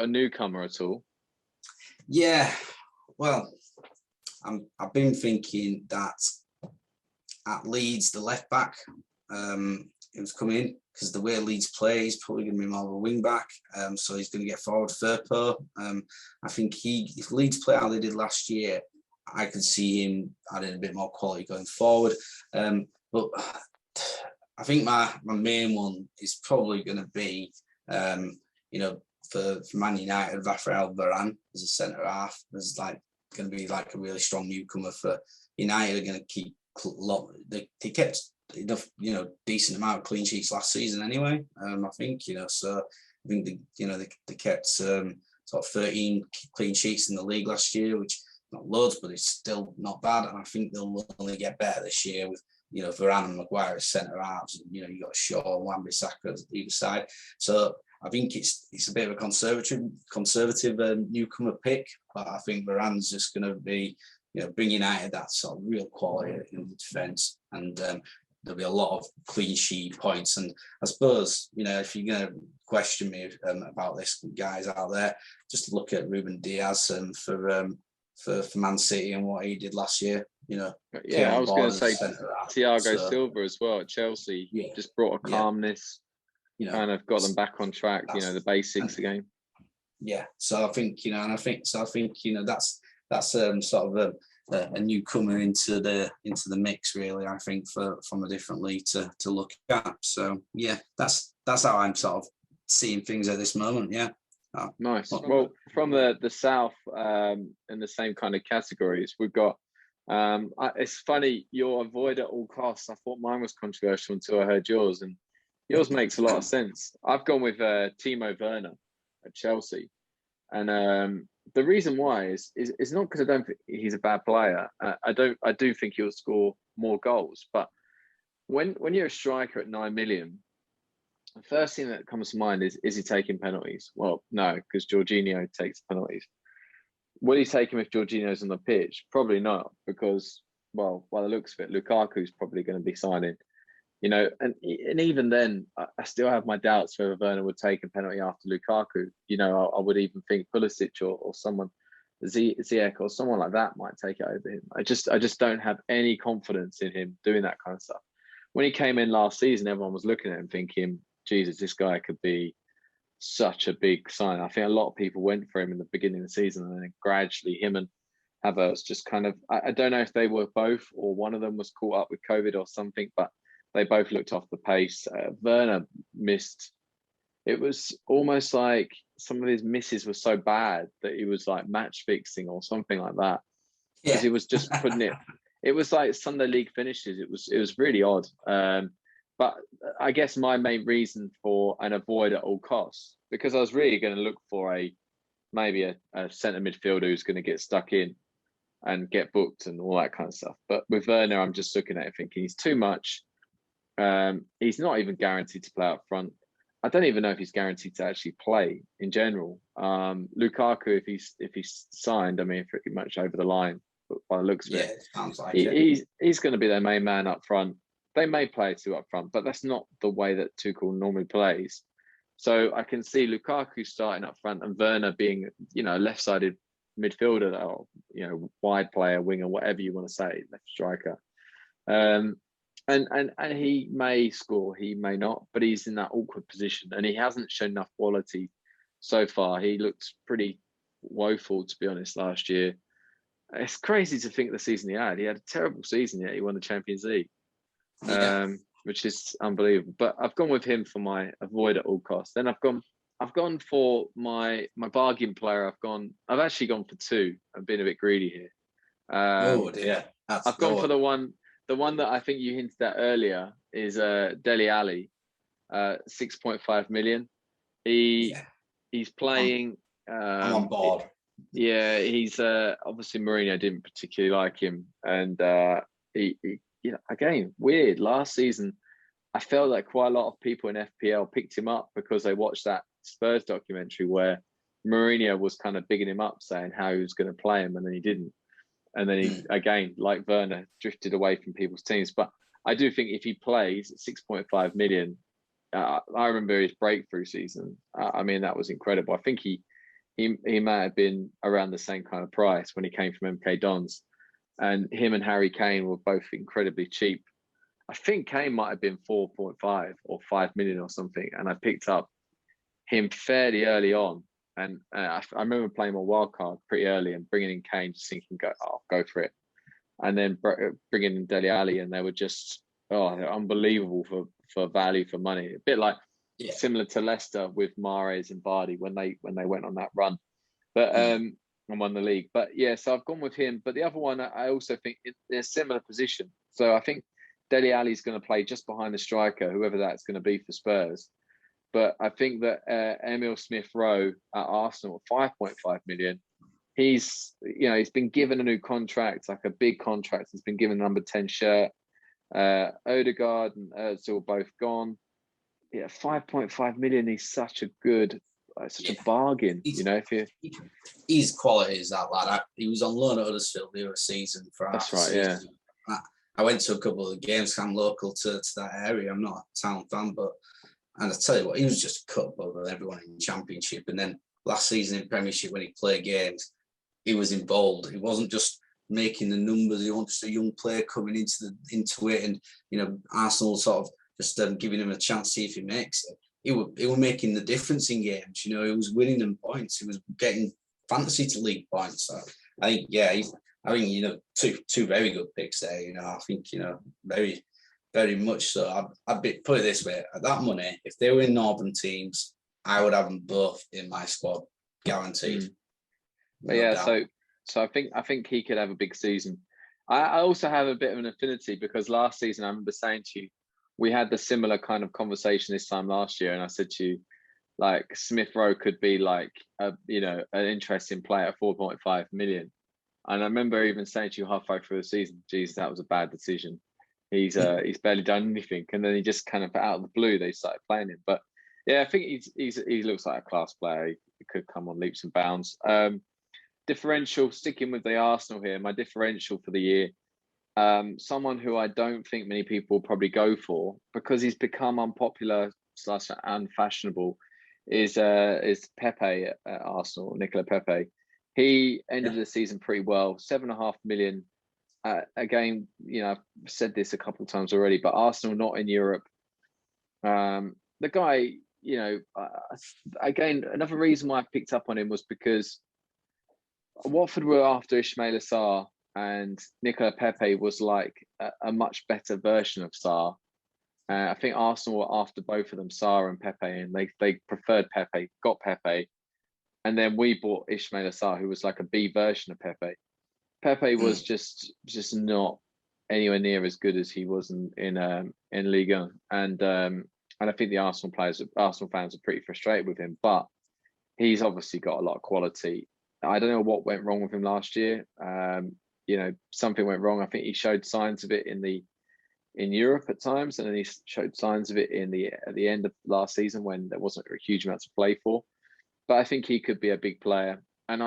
newcomer at all? Yeah, well, I've been thinking that at Leeds, the left back, it was coming in because the way Leeds play, he's probably going to be more of a wing back. So he's going to get forward Firpo. I think if Leeds play how they did last year, I could see him adding a bit more quality going forward. But I think my main one is probably going to be, for Man United, Rafael Varane as a centre half. There's going to be a really strong newcomer for United. Are going to keep they kept enough, decent amount of clean sheets last season anyway. I think so. I think they kept sort of 13 clean sheets in the league last year, which not loads, but it's still not bad. And I think they'll only get better this year with Varane and Maguire as centre halves. And, you got Shaw and Wan-Bissaka either side. So I think it's a bit of a conservative newcomer pick, but I think Varane's just going to be, bring United that sort of real quality in the defence, and there'll be a lot of clean sheet points. And I suppose, if you're going to question me about this, guys out there, just look at Ruben Diaz for Man City and what he did last year. I was going to say Thiago Silva as well at Chelsea. Just brought a calmness. Kind of got them back on track. The basics again. Yeah, so I think that's sort of a newcomer into the mix, really. I think from a different league to look at. So that's how I'm sort of seeing things at this moment. Yeah. Nice. Well, from the south, in the same kind of categories, we've got. It's funny, your avoid at all costs. I thought mine was controversial until I heard yours, and yours makes a lot of sense. I've gone with Timo Werner at Chelsea, and the reason why is not because I don't think he's a bad player. I do think he'll score more goals, but when you're a striker at 9 million. The first thing that comes to mind is he taking penalties? Well, no, because Jorginho takes penalties. Will he take him if Jorginho's on the pitch? Probably not, because, well, by the looks of it, Lukaku's probably going to be signing. And even then, I still have my doubts whether Werner would take a penalty after Lukaku. I would even think Pulisic or someone, Ziyech or someone like that might take it over him. I just don't have any confidence in him doing that kind of stuff. When he came in last season, everyone was looking at him thinking, Jesus, this guy could be such a big sign. I think a lot of people went for him in the beginning of the season, and then gradually him and Havertz just kind of, I don't know if they were both or one of them was caught up with COVID or something, but they both looked off the pace. Werner missed. It was almost like some of his misses were so bad that he was like match fixing or something like that. Because he was just putting it. It was like Sunday league finishes. It was really odd. But I guess my main reason for an avoid at all costs because I was really going to look for maybe a centre midfielder who's going to get stuck in and get booked and all that kind of stuff. But with Werner, I'm just looking at it thinking he's too much. He's not even guaranteed to play up front. I don't even know if he's guaranteed to actually play in general. Lukaku, if he's signed, I mean, pretty much over the line by the looks of it. It sounds like it. He's going to be their main man up front. They may play two up front, but that's not the way that Tuchel normally plays. So I can see Lukaku starting up front and Werner being, left-sided midfielder or, wide player, winger, whatever you want to say, left striker. And he may score, he may not, but he's in that awkward position and he hasn't shown enough quality so far. He looked pretty woeful, to be honest, last year. It's crazy to think the season he had. He had a terrible season, yet he won the Champions League, which is unbelievable. But I've gone with him for my avoid at all costs. Then I've gone for my bargain player. I've actually gone for two. I've been a bit greedy here. Oh dear. I've gone for the one that I think you hinted at earlier is Dele Alli, 6.5 million. He's playing. I'm on board. He's obviously Mourinho didn't particularly like him, and he again weird. Last season, I felt like quite a lot of people in FPL picked him up because they watched that Spurs documentary where Mourinho was kind of bigging him up, saying how he was going to play him, and then he didn't. And then he, again, like Werner, drifted away from people's teams. But I do think if he plays 6.5 million, I remember his breakthrough season. I mean, that was incredible. I think he might have been around the same kind of price when he came from MK Dons. And him and Harry Kane were both incredibly cheap. I think Kane might have been 4.5 or 5 million or something. And I picked up him fairly early on. And I remember playing my wild card pretty early and bringing in Kane, just thinking, I'll go for it. And then bringing in Dele Alli, and they were just they're unbelievable for value for money. A bit like similar to Leicester with Mahrez and Vardy when they went on that run, but and won the league. But so I've gone with him. But the other one, I also think in a similar position. So I think Dele Alli is going to play just behind the striker, whoever that's going to be for Spurs. But I think that Emil Smith-Rowe at Arsenal, 5.5 million, he's been given a new contract, like a big contract. He's been given a number 10 shirt. Odegaard and Özil both gone. 5.5 million. He's such a bargain. His quality is that lad. He was on loan at Huddersfield the other season for That's right. Season. Yeah. I went to a couple of the games. I'm local to that area. I'm not a town fan, and I tell you what, he was just a cut above everyone in the Championship. And then last season in Premiership, when he played games, he was involved. He wasn't just making the numbers. He wasn't just a young player coming into it, and Arsenal sort of just giving him a chance to see if he makes it. He was making the difference in games. He was winning them points. He was getting fantasy to league points. So I think two very good picks there. I think very, very much so. I'd put it this way: at that money, if they were in Northern teams, I would have them both in my squad, guaranteed. But so I think he could have a big season. I also have a bit of an affinity because last season I remember saying to you, we had the similar kind of conversation this time last year, and I said to you, like Smith-Rowe could be like an interesting player at 4.5 million. And I remember even saying to you halfway through the season, "Geez, that was a bad decision. He's barely done anything." And then he just kind of out of the blue they started playing him. But I think he looks like a class player. He could come on leaps and bounds. Differential, sticking with the Arsenal here, my differential for the year, someone who I don't think many people will probably go for because he's become unpopular / unfashionable is Pepe at Arsenal, Nicola Pepe. He ended the season pretty well, 7.5 million. Again, I've said this a couple of times already, but Arsenal not in Europe. The guy, again, another reason why I picked up on him was because Watford were after Ismaila Sarr, and Nicola Pepe was like a much better version of Sarr. I think Arsenal were after both of them, Sarr and Pepe, and they preferred Pepe, got Pepe, and then we bought Ismaila Sarr, who was like a B version of Pepe. Pepe was just not anywhere near as good as he was in Liga, and and I think the Arsenal fans are pretty frustrated with him, but he's obviously got a lot of quality. I don't know what went wrong with him last year. Something went wrong. I think he showed signs of it in Europe at times, and then he showed signs of it at the end of last season when there wasn't a huge amount to play for. But I think he could be a big player, and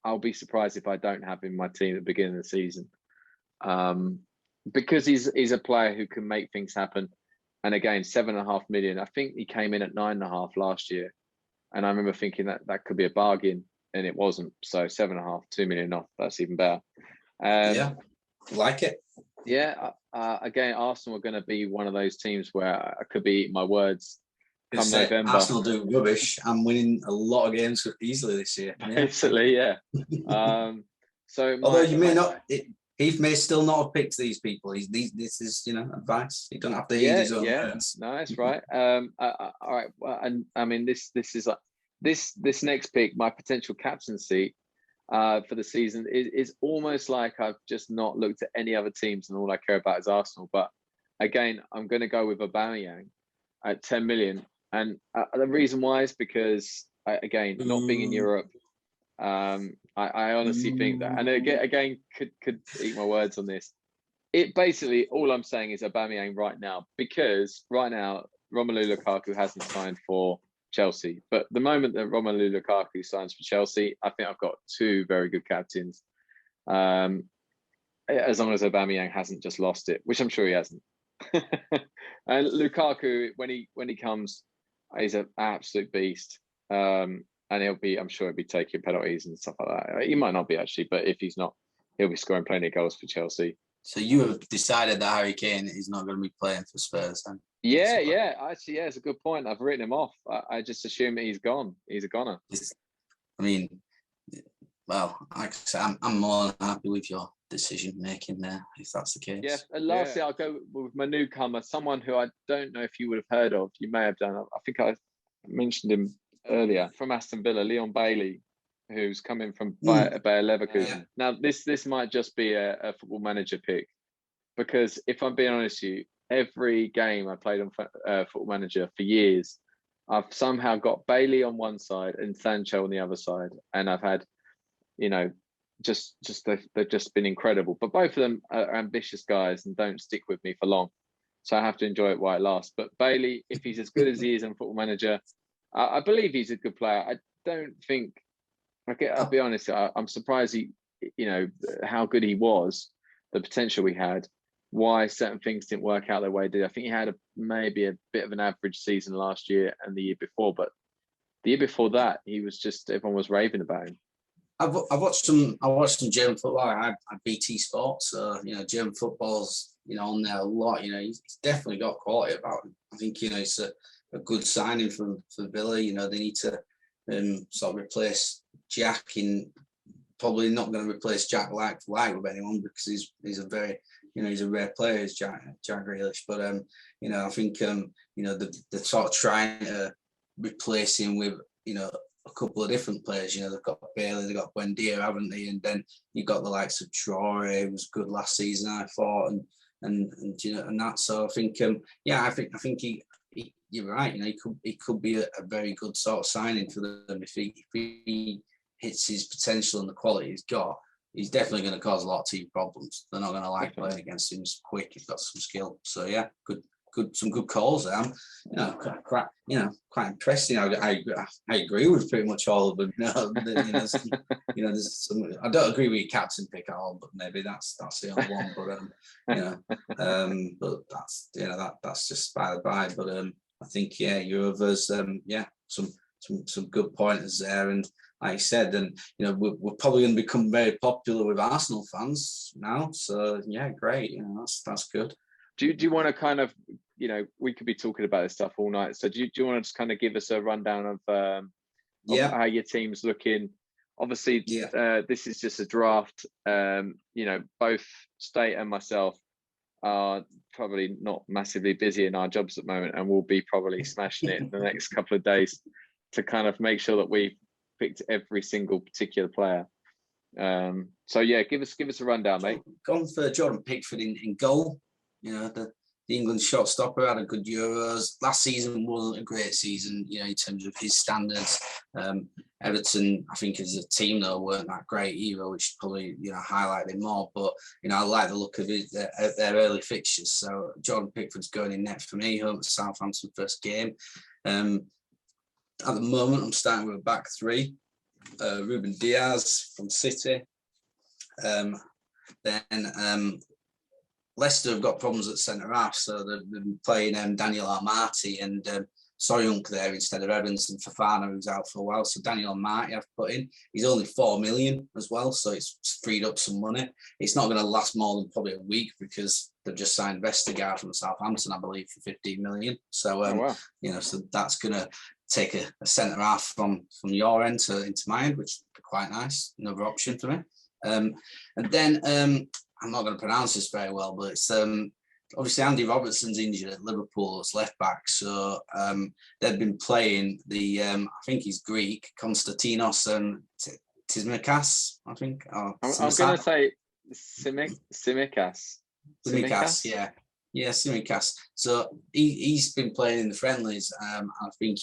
I'll be surprised if I don't have him in my team at the beginning of the season, because he's a player who can make things happen. And again, 7.5 million. I think he came in at 9.5 last year, and I remember thinking that could be a bargain, and it wasn't. So 7.5, 2 million off. That's even better. Yeah, like it. Yeah. Again, Arsenal are going to be one of those teams where I could be eating my words come November. Arsenal do rubbish. I'm winning a lot of games easily this year. Basically, yeah. Although you may not, Heath may still not have picked these people. This is advice. You don't have to eat his own words. No, that's right. All right. Well, and I mean this is like this next pick, my potential captaincy for the season is almost like I've just not looked at any other teams and all I care about is Arsenal. But again, I'm going to go with Aubameyang at 10 million. And the reason why is because, again, not being in Europe, I honestly think that, and again, could eat my words on this. It basically, all I'm saying is Aubameyang right now, because right now, Romelu Lukaku hasn't signed for Chelsea. But the moment that Romelu Lukaku signs for Chelsea, I think I've got two very good captains. As long as Aubameyang hasn't just lost it, which I'm sure he hasn't. And Lukaku, when he comes, he's an absolute beast. And I'm sure he'll be taking penalties and stuff like that. He might not be actually, but if he's not, he'll be scoring plenty of goals for Chelsea. So you have decided that Harry Kane is not going to be playing for Spurs then? Yeah. Actually, yeah, it's a good point. I've written him off. I just assume that he's gone. He's a goner. I mean, well, like I said, I'm more than happy with your decision making there, if that's the case. Yeah. And lastly, I'll go with my newcomer, someone who I don't know if you would have heard of. You may have done. I think I mentioned him earlier, from Aston Villa, Leon Bailey, who's coming from Bayer Leverkusen. Yeah. Now, this might just be a Football Manager pick, because if I'm being honest with you, every game I played on Football Manager for years, I've somehow got Bailey on one side and Sancho on the other side, and I've had, just they've just been incredible. But both of them are ambitious guys and don't stick with me for long, so I have to enjoy it while it lasts. But Bailey, if he's as good as he is in Football Manager, I believe he's a good player. I don't think. I'll be honest. I'm surprised how good he was, the potential he had. Why certain things didn't work out the way they did. I think he had maybe a bit of an average season last year and the year before, but the year before that, he was just, everyone was raving about him. I watched some German football. I BT Sports, so German football's on there a lot. He's definitely got quality about him. I think it's a good signing for Villa. They need to sort of replace Jack. Probably not going to replace Jack like for like with anyone, because he's a very he's a rare player, is Jack Grealish. But I think they're sort of trying to replace him with a couple of different players. They've got Bailey, they've got Buendia, haven't they? And then you've got the likes of Traore, who was good last season, I thought, and that. So I think I think he you're right. He could be a very good sort of signing for them if he hits his potential and the quality he's got. He's definitely going to cause a lot of team problems. They're not going to like playing against him. He's quick. He's got some skill. So yeah, some good calls there. I'm, quite impressed. I agree with pretty much all of them. There's some, I don't agree with your captain pick at all, but maybe that's the only one. But that's just by the by. But I think your others, some good pointers there. And like I said, and we're probably going to become very popular with Arsenal fans now. So yeah, great. That's good. Do you want to kind of, we could be talking about this stuff all night. So do you want to just kind of give us a rundown of how your team's looking? Obviously, this is just a draft. Both State and myself are probably not massively busy in our jobs at the moment, and we'll be probably smashing it in the next couple of days to kind of make sure that we picked every single particular player. So yeah, give us a rundown, mate. Gone for Jordan Pickford in goal. The the England shot stopper, had a good Euros. Last season wasn't a great season, in terms of his standards. Everton, I think as a team though, weren't that great either, which probably, highlighted it more. But, I like the look of it, their early fixtures. So Jordan Pickford's going in net for me, home at Southampton first game. At the moment, I'm starting with a back three. Ruben Diaz from City. Then Leicester have got problems at centre half, so they've been playing Daniel Armati and Soyuncu there instead of Evans and Fofana, who's out for a while. So Daniel Armati I've put in. He's only 4 million as well, so it's freed up some money. It's not going to last more than probably a week because they've just signed Vestergaard from Southampton, I believe, for 15 million. So so that's going to take a centre half from your end into my end, which would be quite nice. Another option for me. And then I'm not going to pronounce this very well, but it's obviously Andy Robertson's injured at Liverpool as left back. So they've been playing the I think he's Greek, Konstantinos Tsimikas, I think. I'm going to say Tsimikas. Tsimikas, yeah. Yeah, Tsimikas. So he's been playing in the friendlies. I think,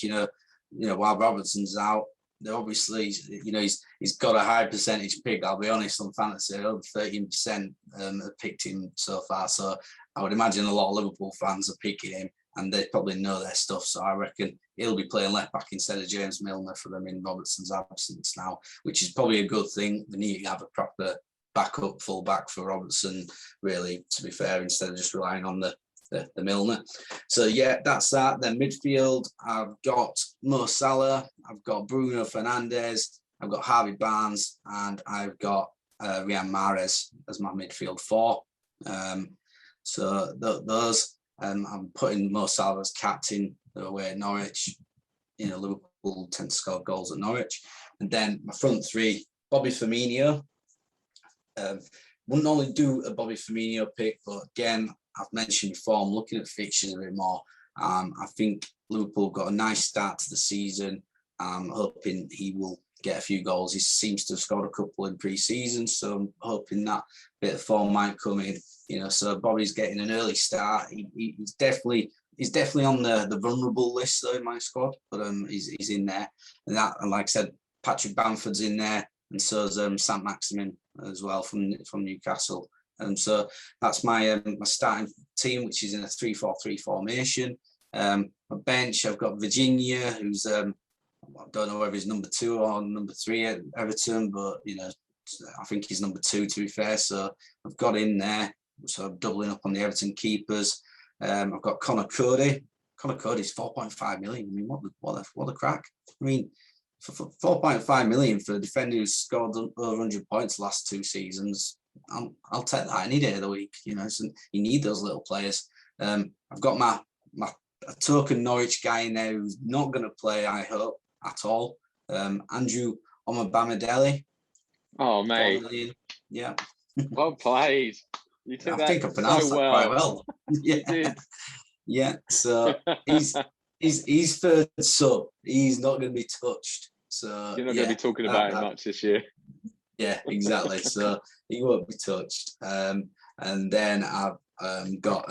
while Robertson's out, they're obviously, he's got a high percentage pick. I'll be honest, on fantasy, over 13% have picked him so far. So I would imagine a lot of Liverpool fans are picking him, and they probably know their stuff. So I reckon he'll be playing left back instead of James Milner for them in Robertson's absence now, which is probably a good thing. They need to have a proper backup full back for Robertson, really, to be fair, instead of just relying on the Milner. So yeah, that's that. Then midfield, I've got Mo Salah, I've got Bruno Fernandes, I've got Harvey Barnes, and I've got Riyad Mahrez as my midfield four. So those, I'm putting Mo Salah as captain away at Norwich. Liverpool tend to score goals at Norwich. And then my front three, Bobby Firmino. Wouldn't normally do a Bobby Firmino pick, but again, I've mentioned before, I'm looking at fixtures a bit more. I think Liverpool got a nice start to the season. I'm hoping he will get a few goals. He seems to have scored a couple in pre-season, so I'm hoping that bit of form might come in. So Bobby's getting an early start. He's definitely on the vulnerable list though in my squad, but he's in there. And like I said, Patrick Bamford's in there, and so is Sam Maximin as well from Newcastle. So that's my starting team, which is in a 3-4-3 formation. My bench, I've got Virginia, who's I don't know whether he's number 2 or number 3 at Everton, but I think he's number 2 to be fair. So I've got in there. So I'm doubling up on the Everton keepers. I've got Connor Cody. Connor Cody's 4.5 million. I mean, what a crack! I mean, for 4.5 million for a defender who's scored over 100 points the last 2 seasons. I'll take that any day of the week. So you need those little players. I've got my a token Norwich guy in there who's not going to play, I hope, at all. Andrew Omobamidele. Oh, mate. Yeah. Well played. You took I think I pronounced that quite well. Yeah. You did. Yeah. So he's third sub. He's not going to be touched. So you're not going to be talking about him much this year. Yeah, exactly. So he won't be touched. And then I've got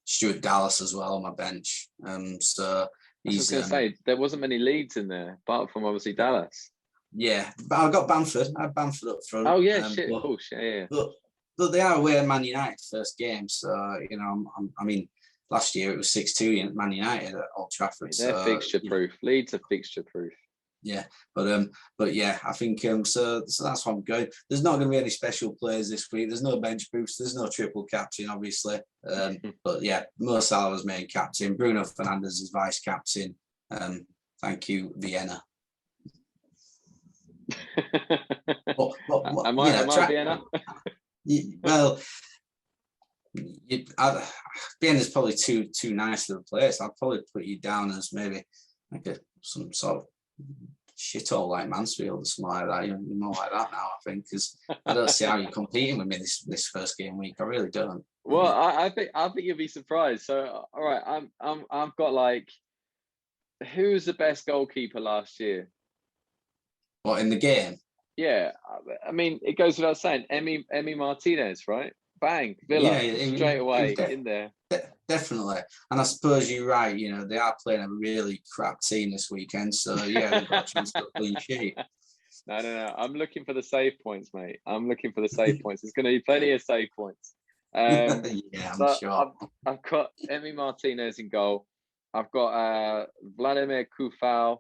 Stuart Dallas as well on my bench. So he's. I was going to say there wasn't many leads in there, apart from obviously Dallas. Yeah, but I got Bamford. I had Bamford up front. Oh yeah, of course, yeah. But they are away at Man United first game, so I mean, last year it was 6-2 at Man United at Old Trafford. They're fixture proof. Leeds are fixture proof. Yeah, but yeah, I think so that's what I'm going. There's not going to be any special players this week. There's no bench boost. There's no triple captain, obviously. But yeah, Mo Salah was main captain. Bruno Fernandes is vice captain. Thank you, Vienna. Am I Vienna? Well, Vienna's probably too nice of a place. I'd probably put you down as maybe like some sort of shithole like Mansfield or something like that. You're more like that now, I think, because I don't see how you're competing with me this first game week. I really don't. Well, I think you'll be surprised. So, all right, I've got like, who was the best goalkeeper last year? What, in the game? Yeah, I mean, it goes without saying, Emi Martinez, right? bang, Yeah, Villa straight away it- in there. definitely. And I suppose you're right. You know, they are playing a really crap team this weekend, so yeah, they've got a chance to clean sheet. No. I'm looking for the save points, mate. I'm looking for the save points. There's going to be plenty of save points. Yeah, I'm So sure. I've got Emi Martinez in goal. I've got Vladimir Kufal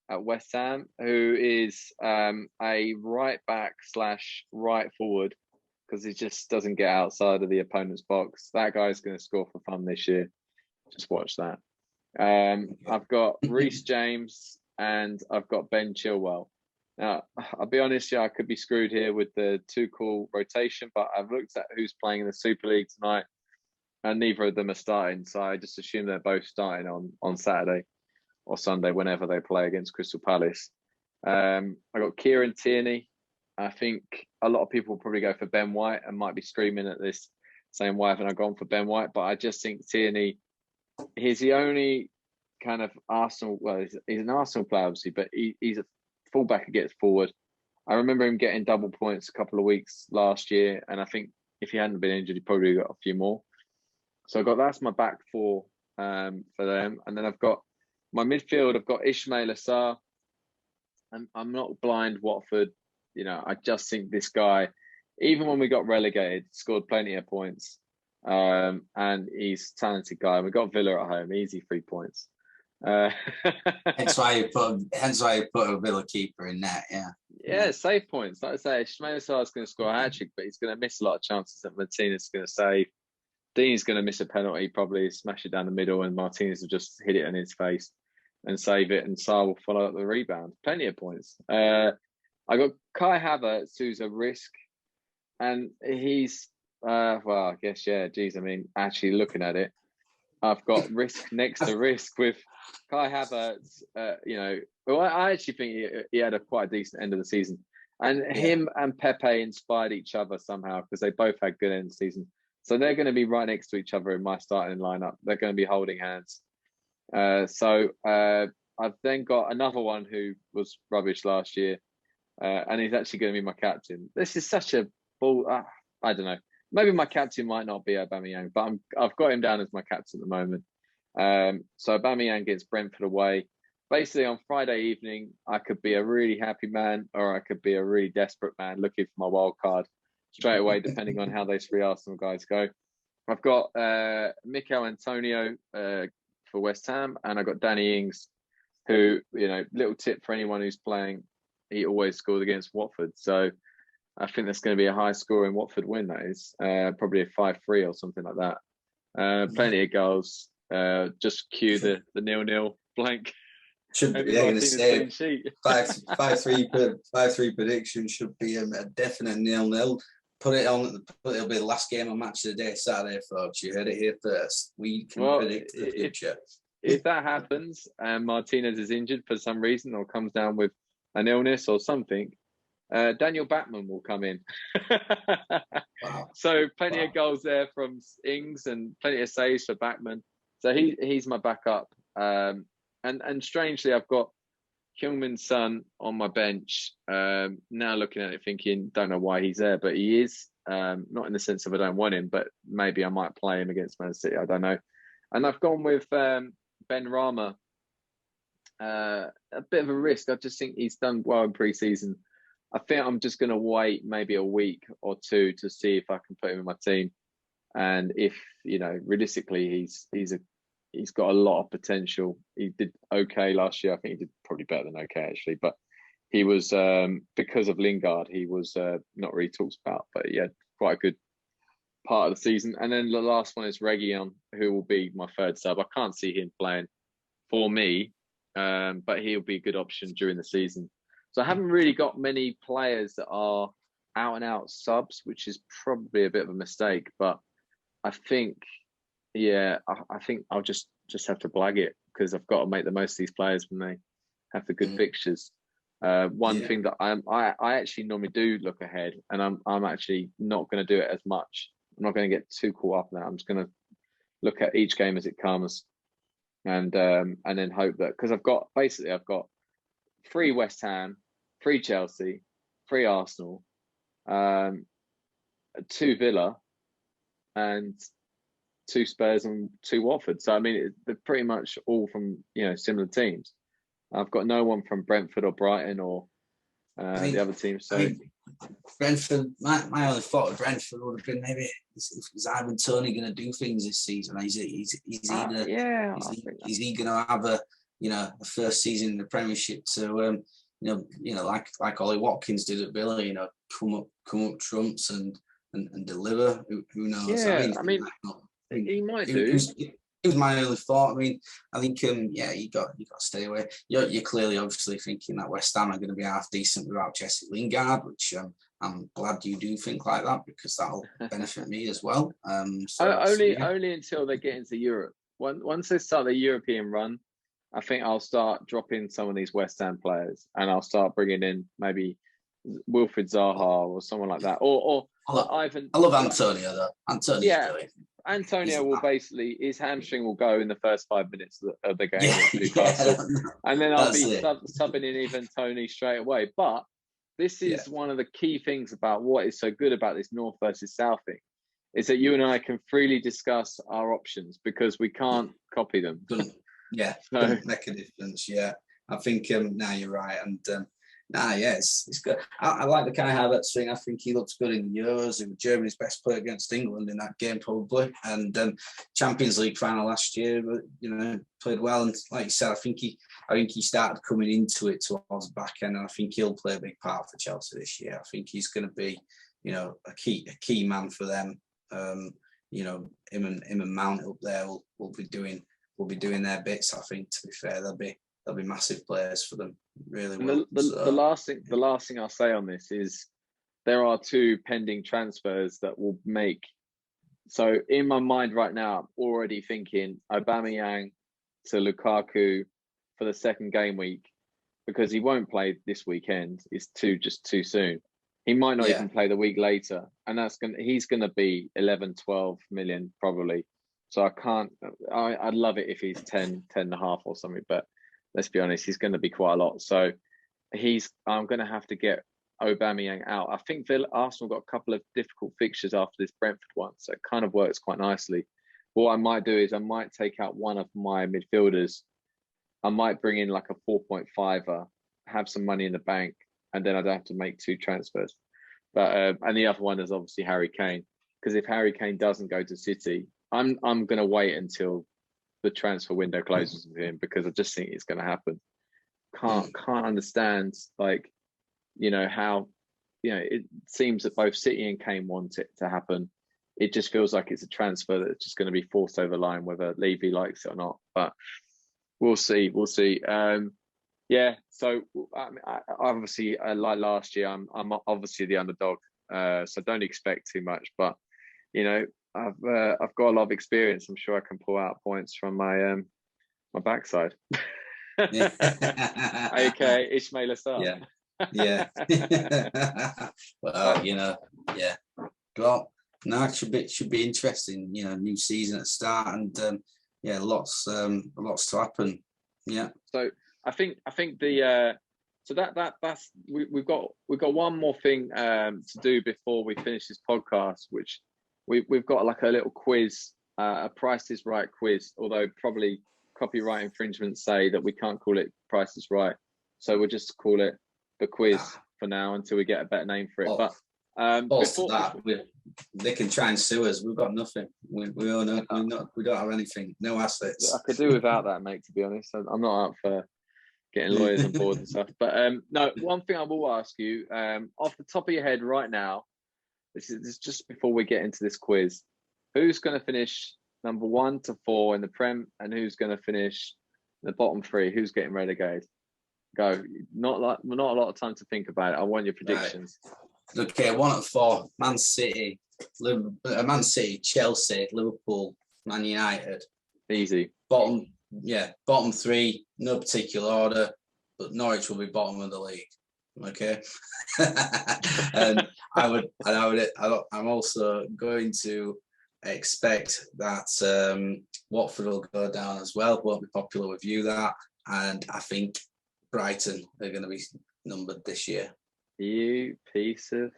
at West Ham, who is a right back / right forward because he just doesn't get outside of the opponent's box. That guy's going to score for fun this year. Just watch that. I've got Reece James and I've got Ben Chilwell. Now, I'll be honest, I could be screwed here with the Tuchel rotation, but I've looked at who's playing in the Super League tonight, and neither of them are starting. So I just assume they're both starting on Saturday or Sunday, whenever they play against Crystal Palace. I got Kieran Tierney. I think a lot of people will probably go for Ben White and might be screaming at this, saying, why haven't I gone for Ben White? But I just think Tierney, he's the only kind of Arsenal, well, he's an Arsenal player, obviously, but he's a fullback who gets forward. I remember him getting double points a couple of weeks last year, and I think if he hadn't been injured, he probably got a few more. So that's my back four for them. And then I've got my midfield, I've got Ismail Assar. And I'm not blind Watford. You know, I just think this guy, even when we got relegated, scored plenty of points. And he's a talented guy. We got Villa at home, easy 3 points. Hence why you put a Villa keeper in net, yeah. Yeah, save points. Like I say, Ismail Assar is going to score a hat-trick, but he's going to miss a lot of chances that Martinez is going to save. Dean's going to miss a penalty, probably smash it down the middle, and Martinez will just hit it in his face and save it, and Sarr will follow up the rebound. Plenty of points. I got Kai Havertz, who's a risk, and he's, well, I guess, yeah, geez, I mean, actually looking at it, I've got risk next to risk with Kai Havertz. You know, well, I actually think he had a quite decent end of the season, and him and Pepe inspired each other somehow because they both had good end of the season. So they're going to be right next to each other in my starting lineup. They're going to be holding hands. So I've then got another one who was rubbish last year, and he's actually going to be my captain. This is such a ball. I don't know. Maybe my captain might not be Aubameyang, but I've got him down as my captain at the moment. So Aubameyang gets Brentford away. Basically, on Friday evening, I could be a really happy man, or I could be a really desperate man looking for my wild card straight away, depending on how those three Arsenal guys go. I've got Mikel Antonio for West Ham, and I've got Danny Ings, who, you know, little tip for anyone who's playing, he always scored against Watford. So I think that's going to be a high scoring Watford win, that is. Probably a 5-3 or something like that. Plenty of goals. Just cue the 0-0 blank. Should be, yeah, going to say 5-3 prediction should be a definite 0-0. It'll be the last game of Match of the Day Saturday, folks. You heard it here first. We can predict the future. If that happens and Martinez is injured for some reason or comes down with an illness or something, Daniel Batman will come in. Wow. So plenty of goals there from Ings and plenty of saves for Batman. So he's my backup. And strangely, I've got Kyungmin's son on my bench. Now looking at it, thinking, don't know why he's there, but he is. Not in the sense of I don't want him, but maybe I might play him against Man City. I don't know. And I've gone with Ben Rama. A bit of a risk. I just think he's done well in pre-season. I think I'm just going to wait maybe a week or two to see if I can put him in my team. And if, you know, realistically, he's got a lot of potential. He did okay last year. I think he did probably better than okay, actually. But he was, because of Lingard, he was not really talked about. But he had quite a good part of the season. And then the last one is Reguilon, who will be my third sub. I can't see him playing for me, but he'll be a good option during the season. So I haven't really got many players that are out and out subs, which is probably a bit of a mistake. But I think, yeah, I think I'll just have to blag it because I've got to make the most of these players when they have the good fixtures. One thing that I actually normally do look ahead, and I'm actually not going to do it as much. I'm not going to get too caught up in that. I'm just going to look at each game as it comes, and then hope that, because I've got 3 West Ham, 3 Chelsea, 3 Arsenal, 2 Villa, and 2 Spurs and 2 Watford. So I mean, they're pretty much all from similar teams. I've got no one from Brentford or Brighton or the other teams. So Brentford, my only thought of Brentford would have been maybe is Ivan Toney going to do things this season? Is he going to have a first season in the Premiership to like Ollie Watkins did at Villa, come up trumps and deliver? Who knows? Yeah, I mean he might do. It was my only thought. I mean, I think you got to stay away. You're clearly obviously thinking that West Ham are going to be half decent without Jesse Lingard, which I'm glad you do think like that, because that'll benefit me as well. Only until they get into Europe. Once they start the European run, I think I'll start dropping some of these West Ham players, and I'll start bringing in maybe Wilfried Zaha or someone like that, or Ivan. I love Antonio though. Antonio, Antonio will basically, his hamstring will go in the first 5 minutes of the game with Newcastle, and then I'll be subbing in even Tony straight away. But this is one of the key things about what is so good about this North versus South thing, is that you and I can freely discuss our options because we can't copy them. Don't make a difference. Yeah, I think now you're right, and it's good. I like the Kai Havertz thing. I think he looks good in the Euros. He was Germany's best player against England in that game, probably. And Champions League final last year, but played well. And like you said, I think he started coming into it towards the back end, and I think he'll play a big part for Chelsea this year. I think he's going to be, a key man for them. Him and Mount up there will be doing their bits. I think, to be fair, they'll be massive players for them. Really well. The last thing I'll say on this is there are 2 pending transfers that will make. So in my mind right now, I'm already thinking Aubameyang to Lukaku for the second game week, because he won't play this weekend. It's just too soon. He might not even play the week later, and he's gonna be 11-12 million probably. So I'd love it if he's 10 and a half or something, but let's be honest, he's going to be quite a lot. So I'm going to have to get Aubameyang out. I think Arsenal got a couple of difficult fixtures after this Brentford one, so it kind of works quite nicely. What I might do is I might take out one of my midfielders. I might bring in like a 4.5er, have some money in the bank, and then I don't have to make 2 transfers. But and the other one is obviously Harry Kane, because if Harry Kane doesn't go to City, I'm going to wait until the transfer window closes with him, because I just think it's going to happen. Can't understand how it seems that both City and Kane want it to happen. It just feels like it's a transfer that's just going to be forced over the line, whether Levy likes it or not. But we'll see. So I obviously, like last year, I'm obviously the underdog, so don't expect too much. But I've got a lot of experience. I'm sure I can pull out points from my backside. Okay, Ismail Assar. Yeah. Well, Well, no, it should be interesting. New season at the start, and lots to happen. Yeah. So I think that's we've got one more thing to do before we finish this podcast, which we've got like a little quiz, a Price is Right quiz, although probably copyright infringements say that we can't call it Price is Right. So we'll just call it the quiz for now until we get a better name for it. They can try and sue us. We've got nothing. We all know we don't have anything, no assets. I could do without that, mate, to be honest. I'm not up for getting lawyers on board and stuff. But no, one thing I will ask you, off the top of your head right now, this is just before we get into this quiz, who's going to finish number 1 to 4 in the Prem, and who's going to finish the bottom 3? Who's getting relegated? Go. Not a lot of time to think about it. I want your predictions. Right. Okay, 1 to 4: Man City, Chelsea, Liverpool, Man United. Easy. Bottom 3, no particular order, but Norwich will be bottom of the league. Okay. And I'm also going to expect that Watford will go down as well. Won't be popular with you, that. And I think Brighton are going to be numbered this year. You piece of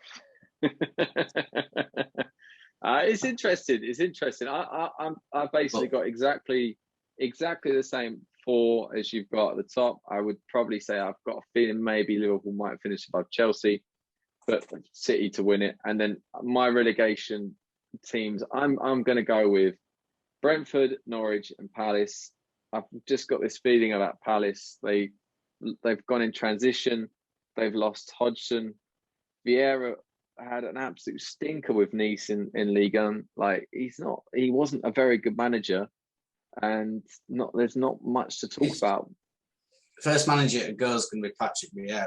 it's interesting. It's interesting. I've basically got exactly the same four as you've got at the top. I would probably say I've got a feeling maybe Liverpool might finish above Chelsea, but City to win it. And then my relegation teams, I'm going to go with Brentford, Norwich, and Palace. I've just got this feeling about Palace. They've gone in transition. They've lost Hodgson. Vieira had an absolute stinker with Nice in Ligue 1. Like he wasn't a very good manager, and there's not much to talk about. First manager to go is going to be Patrick Vieira.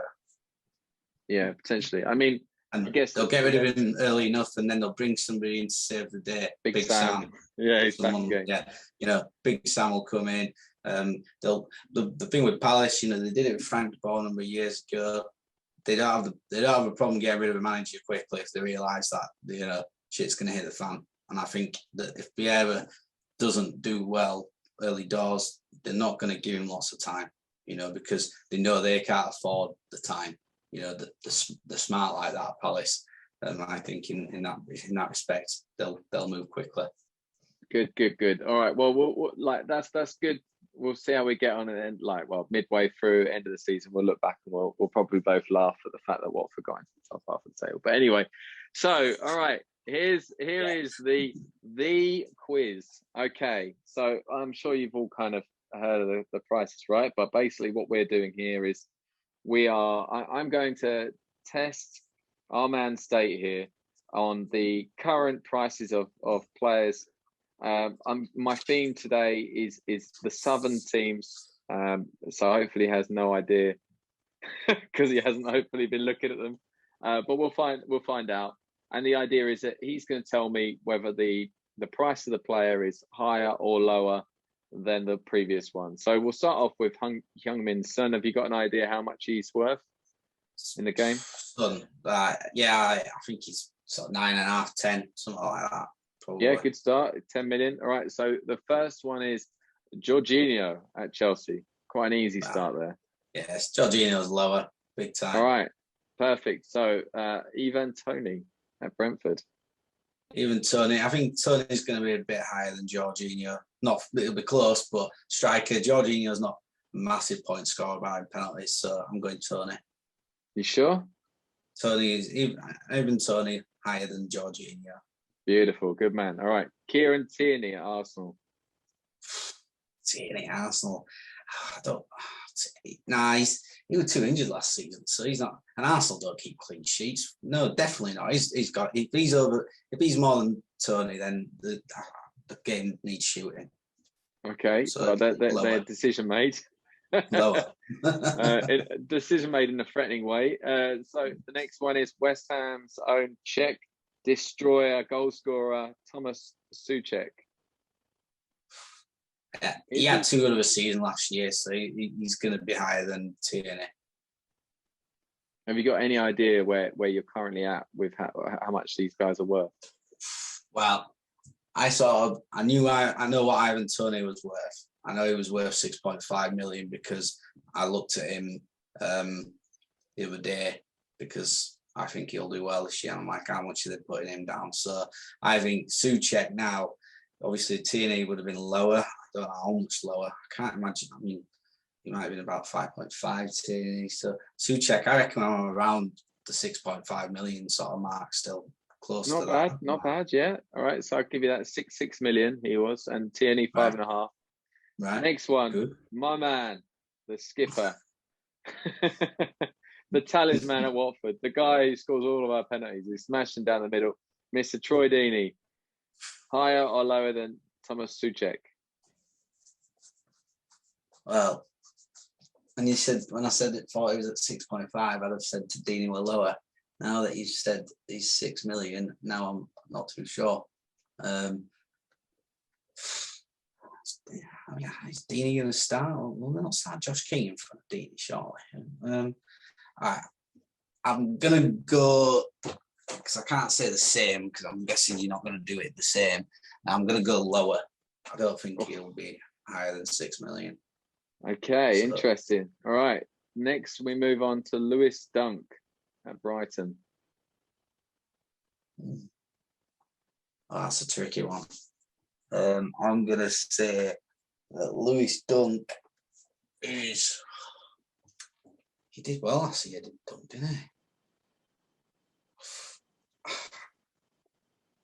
Yeah, potentially. I mean, and I guess they'll get rid of him early enough, and then they'll bring somebody in to save the day. Big Sam. Yeah, he's back again. Yeah, Big Sam will come in. The thing with Palace, they did it with Frank de Boer a number of years ago. They don't have a problem getting rid of a manager quickly if they realise that shit's going to hit the fan. And I think that if Vieira doesn't do well early doors, they're not going to give him lots of time. Because they know they can't afford the time. They're smart like that at Palace. I think in that respect, they'll move quickly. Good. All right. Well, we'll that's good. We'll see how we get on, and then midway through, end of the season, we'll look back and we'll probably both laugh at the fact that Watford got into the top half of the table. But anyway, so all right, here is the quiz. Okay, so I'm sure you've all kind of heard of the prices, right? But basically, what we're doing here is I'm going to test our man State here on the current prices of players. My theme today is the Southern teams. So hopefully he has no idea because he hasn't hopefully been looking at them. But we'll find out. And the idea is that he's going to tell me whether the price of the player is higher or lower than the previous one. So we'll start off with Heung-min Son. Have you got an idea how much he's worth in the game? Son, I think he's sort of 9.5, 10, something like that. Probably. Yeah, good start. 10 million. All right. So the first one is Jorginho at Chelsea. Quite an easy start there. Yes, Jorginho's lower, big time. All right. Perfect. So Ivan Toney at Brentford. Even Toney, I think Toney's going to be a bit higher than Jorginho. It'll be close, but striker, Jorginho's not a massive point scorer by penalties, so I'm going Toney. You sure? Toney is even Toney higher than Jorginho. Beautiful, good man. All right, Kieran Tierney at Arsenal. Tierney, Arsenal. He was too injured last season, so he's not. And Arsenal don't keep clean sheets. No, definitely not. If he's more than Toney, then the game needs shooting. Okay, so their decision made. Lower. Decision made in a threatening way. So the next one is West Ham's own Czech destroyer, goal scorer, Thomas Souček. Yeah, he had too good of a season last year, so he's going to be higher than Tierney. Have you got any idea where you're currently at with how much these guys are worth? Well, I know what Ivan Toney was worth. I know he was worth 6.5 million because I looked at him the other day because I think he'll do well this year. I'm like, how much are they putting him down? So I think Souček now, obviously Tierney would have been lower. I don't know how much lower. I can't imagine. I mean, he might have been about 5.5 Tierney. So Souček, I reckon I'm around the 6.5 million sort of mark still. Close to that. Not bad, yeah. All right, so I'll give you that 6 million he was, and Tierney 5.5. Right. Next one, good. My man, the skipper. The talisman at Watford, the guy who scores all of our penalties, he's smashing down the middle, Mr. Troy Deeney. Higher or lower than Thomas Souček? Well, when I said it, thought he was at 6.5, I'd have said to Deeney were lower. Now that you've said he's 6 million, now I'm not too sure. Is Deeney going to start? Well, they'll not start Josh King in front of Deeney, surely. I'm going to go, because I can't say the same, because I'm guessing you're not going to do it the same. I'm going to go lower. I don't think he'll be higher than 6 million. Okay, so. Interesting. All right. Next, we move on to Lewis Dunk at Brighton. Oh, that's a tricky one. I'm going to say that Lewis Dunk is... He did well last year, didn't he?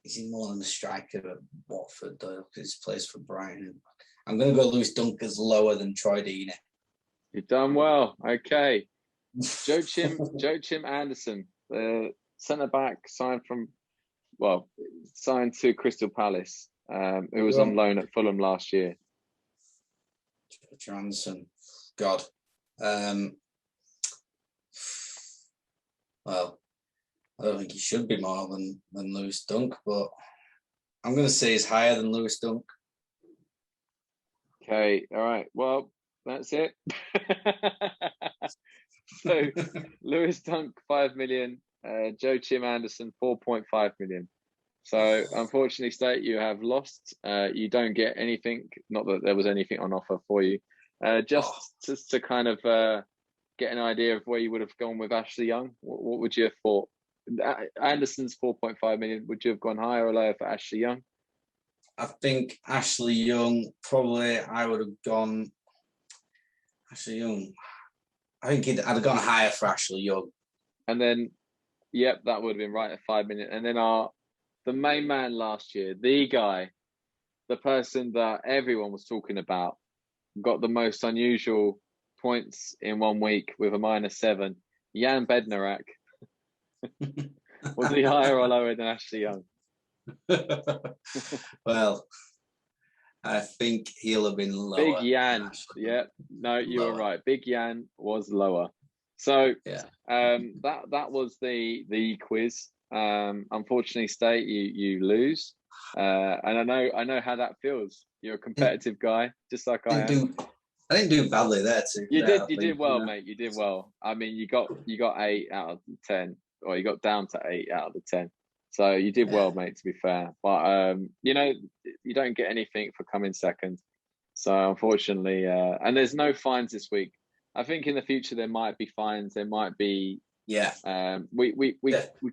Is he more than a striker at Watford, though? Because he plays for Brighton. I'm going to go Lewis Dunk as lower than Troy Deeney. You've done well. Okay. Joachim Anderson, the centre-back signed to Crystal Palace, who was on loan at Fulham last year. Johnson. God. Well, I don't think he should be more than Lewis Dunk, but I'm going to say he's higher than Lewis Dunk. Okay, all right. Well, that's it. So, Lewis Dunk, 5 million. Joachim Anderson, 4.5 million. So, unfortunately, State, you have lost. You don't get anything. Not that there was anything on offer for you. Just to kind of get an idea of where you would have gone with Ashley Young. What would you have thought? Anderson's 4.5 million. Would you have gone higher or lower for Ashley Young? I think Ashley Young, probably I would have gone... Ashley Young... I think I'd have gone higher for Ashley Young. And then, yep, that would have been right at 5 million. And then the main man last year, the guy, the person that everyone was talking about, got the most unusual points in 1 week with a -7. Jan Bednarak. Was he higher or lower than Ashley Young? Well, I think he'll have been lower. Big Jan. Yeah, no, you were right. Big Jan was lower. So yeah, that was the quiz. Unfortunately, State, you lose. And I know how that feels. You're a competitive guy, just like I am. I didn't do badly there too. You did well, mate. You did well. I mean, you got 8 out of 10, or you got down to 8 out of the 10. So you did well, mate, to be fair. But, you don't get anything for coming second. So unfortunately, and there's no fines this week. I think in the future there might be fines. There might be. Yeah. We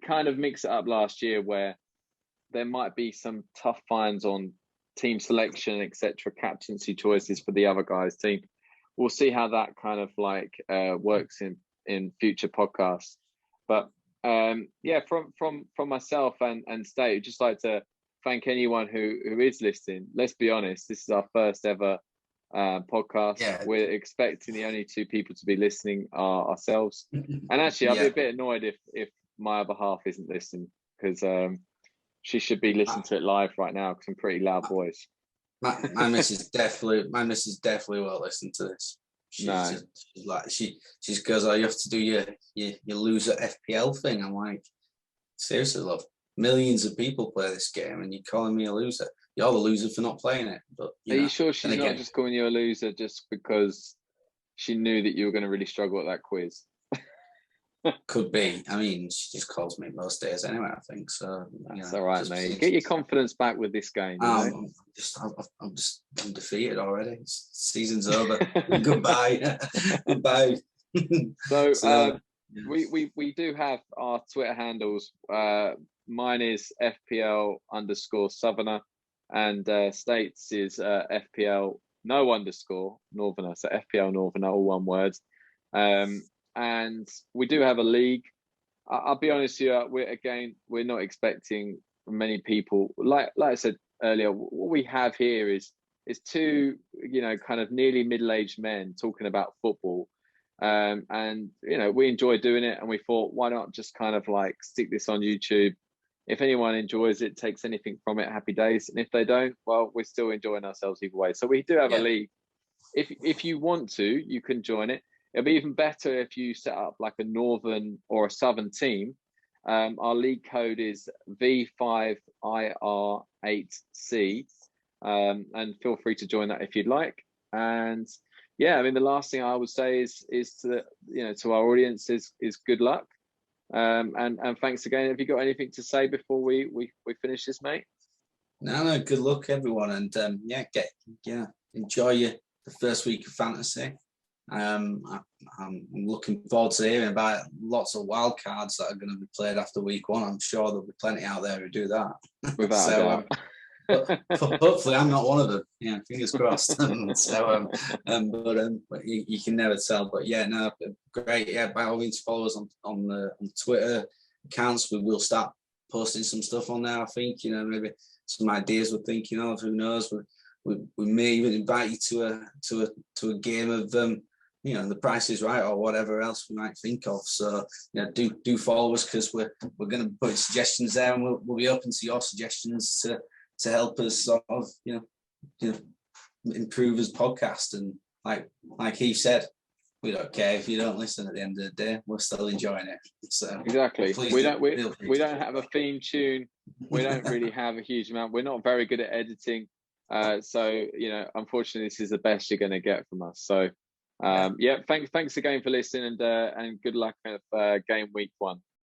kind of mixed it up last year where there might be some tough fines on team selection, etc., captaincy choices for the other guys' team. We'll see how that kind of works in future podcasts. But from myself and State, I'd just like to thank anyone who is listening. Let's be honest, this is our first ever podcast. Yeah. We're expecting the only 2 people to be listening are ourselves. And actually, I'll be a bit annoyed if my other half isn't listening, because she should be listening to it live right now, because I'm pretty loud voice. My missus definitely won't listen to this. She goes, "Oh, you have to do your loser FPL thing." I'm like, seriously, love. Millions of people play this game, and you're calling me a loser. You're the loser for not playing it. But you sure she's not just calling you a loser just because she knew that you were going to really struggle at that quiz? Could be. I mean, she just calls me most days anyway, I think. So that's all right, mate. Get your confidence back with this game. I'm defeated already. Season's over. Goodbye. Goodbye. So we do have our Twitter handles. Mine is FPL_Southerner, and States is FPL _Northerner. So FPL Northerner, all one word. And we do have a league. I'll be honest with you, we're not expecting many people. Like I said earlier, what we have here is 2, kind of nearly middle-aged men talking about football. And we enjoy doing it, and we thought, why not just kind of stick this on YouTube? If anyone enjoys it, takes anything from it, happy days. And if they don't, well, we're still enjoying ourselves either way. So we do have a league. If you want to, you can join it. It'll be even better if you set up like a northern or a southern team. Our league code is V5IR8C, and feel free to join that if you'd like. And yeah, I mean, the last thing I would say is to to our audience is good luck, and thanks again. Have you got anything to say before we finish this, mate? No, good luck everyone, and enjoy the first week of fantasy. I'm looking forward to hearing about lots of wild cards that are going to be played after week 1. I'm sure there'll be plenty out there who do that. Without a doubt. But hopefully I'm not one of them. Yeah, fingers crossed. But you can never tell. But yeah, no, great. Yeah, by all means, follow us on the Twitter accounts. We will start posting some stuff on there. I think, you know, maybe some ideas we're thinking of. Who knows? We may even invite you to a game of you know, The Price is Right or whatever else we might think of. So yeah, do follow us, because we're going to put suggestions there, and we'll be open to your suggestions to help us sort of you know improve his podcast. And like he said, we don't care if you don't listen. At the end of the day, we're still enjoying it. So exactly. We don't have a theme tune. We don't really have a huge amount. We're not very good at editing. So, you know, unfortunately, this is the best you're going to get from us. So, yeah, thanks again for listening, and good luck with game week 1.